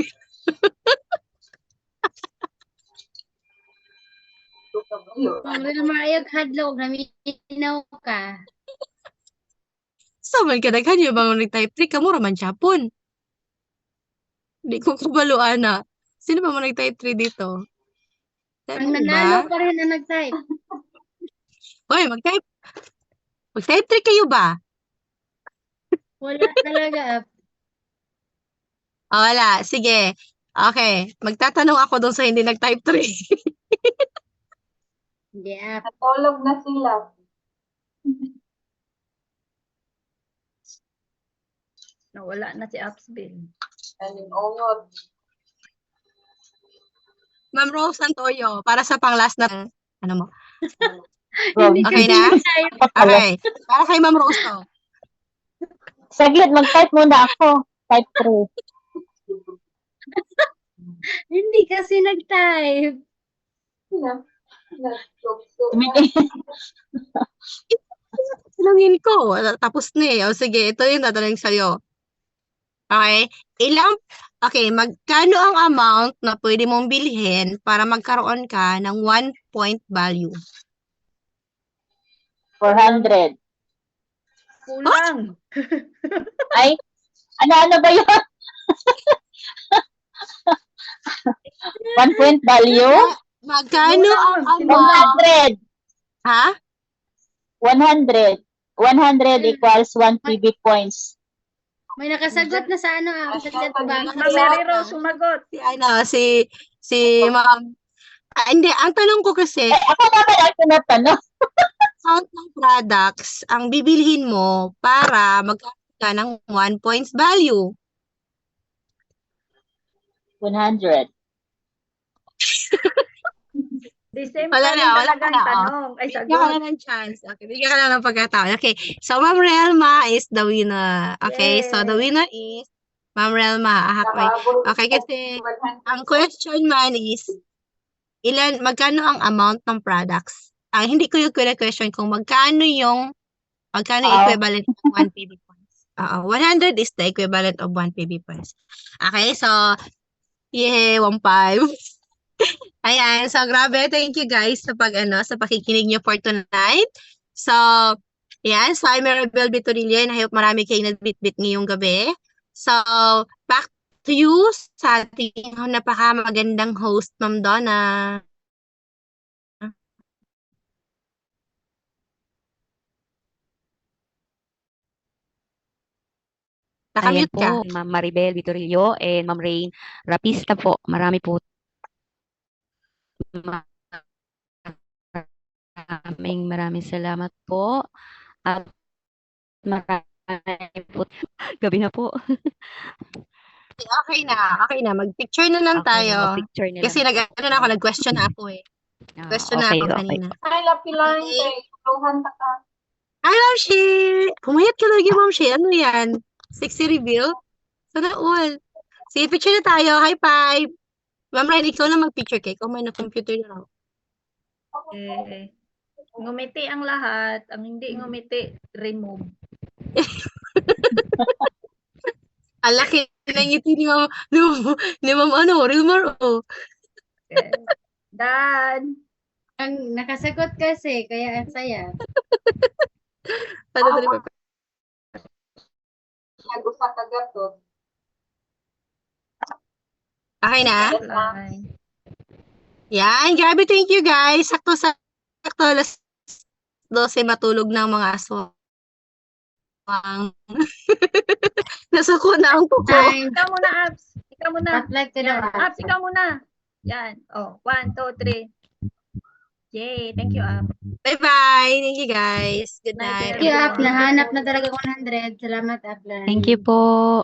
Ma'am Renmar, ayag hadlok, naminaw ka. Sa man kadaghan yung bang nag-type 3, kamu raman Japon. Hindi ko kabaluan na. Sino ba mo nag-type 3 dito? Ang Ganun nanalo ba? pa rin na nag-type. Hoy, mag-type 3 kayo ba? Wala talaga. Wala. Sige. Okay. Magtatanong ako doon sa hindi nag-type 3. Yeah. Natulog na sila. Nawala na si Upsbill. Ongot. Ma'am Rose Santoyo, para sa pang-last na, ano mo? Hindi Okay kasi na? nag-type. Okay. Para kay Ma'am Rose to. Saglit, mag-type muna ako. Type 3. Hindi kasi nag-type. Tanungin ko. Tapos na eh. O sige, ito yung tatanungin sa'yo. Okay? Magkano ang amount na pwede mong bilhin para magkaroon ka ng 1 point value? 400. Kulang. Ay, ano ba yun? 1 point value? Magkano ang amount? 100. Ha? 100. 100 equals 1 PB points. May nakasagot na sa ano, sa chat box. Ma'am Mary Rose, sumagot. Si Ma'am. Hindi, ang tanong ko kasi, Ako naman ang tinatanong. amount ng products ang bibilhin mo para magkaroon ka ng 1 points value. 100. The same Wala pa rin na, wala talaga ka ang na, oh. tanong. Ay, Bigyan ka sagot. na ng chance. Okay, bigyan ka na ng pagkataon. Okay, so Ma'am Relma is the winner. Okay, so the Yes. winner is Ma'am Relma. Okay, Nakaabot okay ng kasi 100. ang question man is, magkano ang amount ng products? Hindi ko yung question kung magkano yung equivalent ng 1 PB points. 100 is the equivalent of 1 PB points. Okay, so, yay, 1.5. Ayan, so grabe, thank you guys sa sa pakikinig niyo for tonight. So, yan, so I'm Maribel Bitorillo and I hope marami kayo nagbitbit ngayong gabi. So, back to you sa ating napakamagandang host, Ma'am Donna. Ayan Nakamute ka. po, Ma'am Maribel Vitorillo and Ma'am Rain Rapista po. Marami po. Maraming salamat po. At marami po. Gabi na po. Okay na. Mag-picture na lang Okay, tayo. picture na Kasi lang. nag-question na ako eh. Question na Okay, ako okay. kanina. Ay, lapilang Okay. kay Luhan ta ka. Ay, Ma'am Shi! Pumayat ka lagi, Ma'am Shi. Ano yan? Sexy reveal? Sana all. Sige, picture na tayo. High five! Ma'am Ryan, ikaw na mag-picture kay. Ikaw may na-computer na lang. Okay. Ngumiti ang lahat. Ang hindi ngumiti, remove. Ang laki ng ngiti ni Ma'am, ni Ma'am Rilmar, oh. Okay. Done. Ang nakasagot kasi, kaya ang saya. Dali. Nag-usa ka gatot. Okay na? Line. Yan, grabe, thank you guys. Sakto, alas 12 matulog ng mga aswang. Nasuko na ang kuko. Time. Ikaw muna, Abs. Ikaw muna. Apply to the Yan. app. Abs, ikaw muna. Yan. Oh, 1, 2, 3. Yay. Thank you, Abs. Bye-bye. Thank you guys. Good Night, night. Thank you, App. everyone. Nahanap na talaga 100. Salamat, Apply. Thank you po.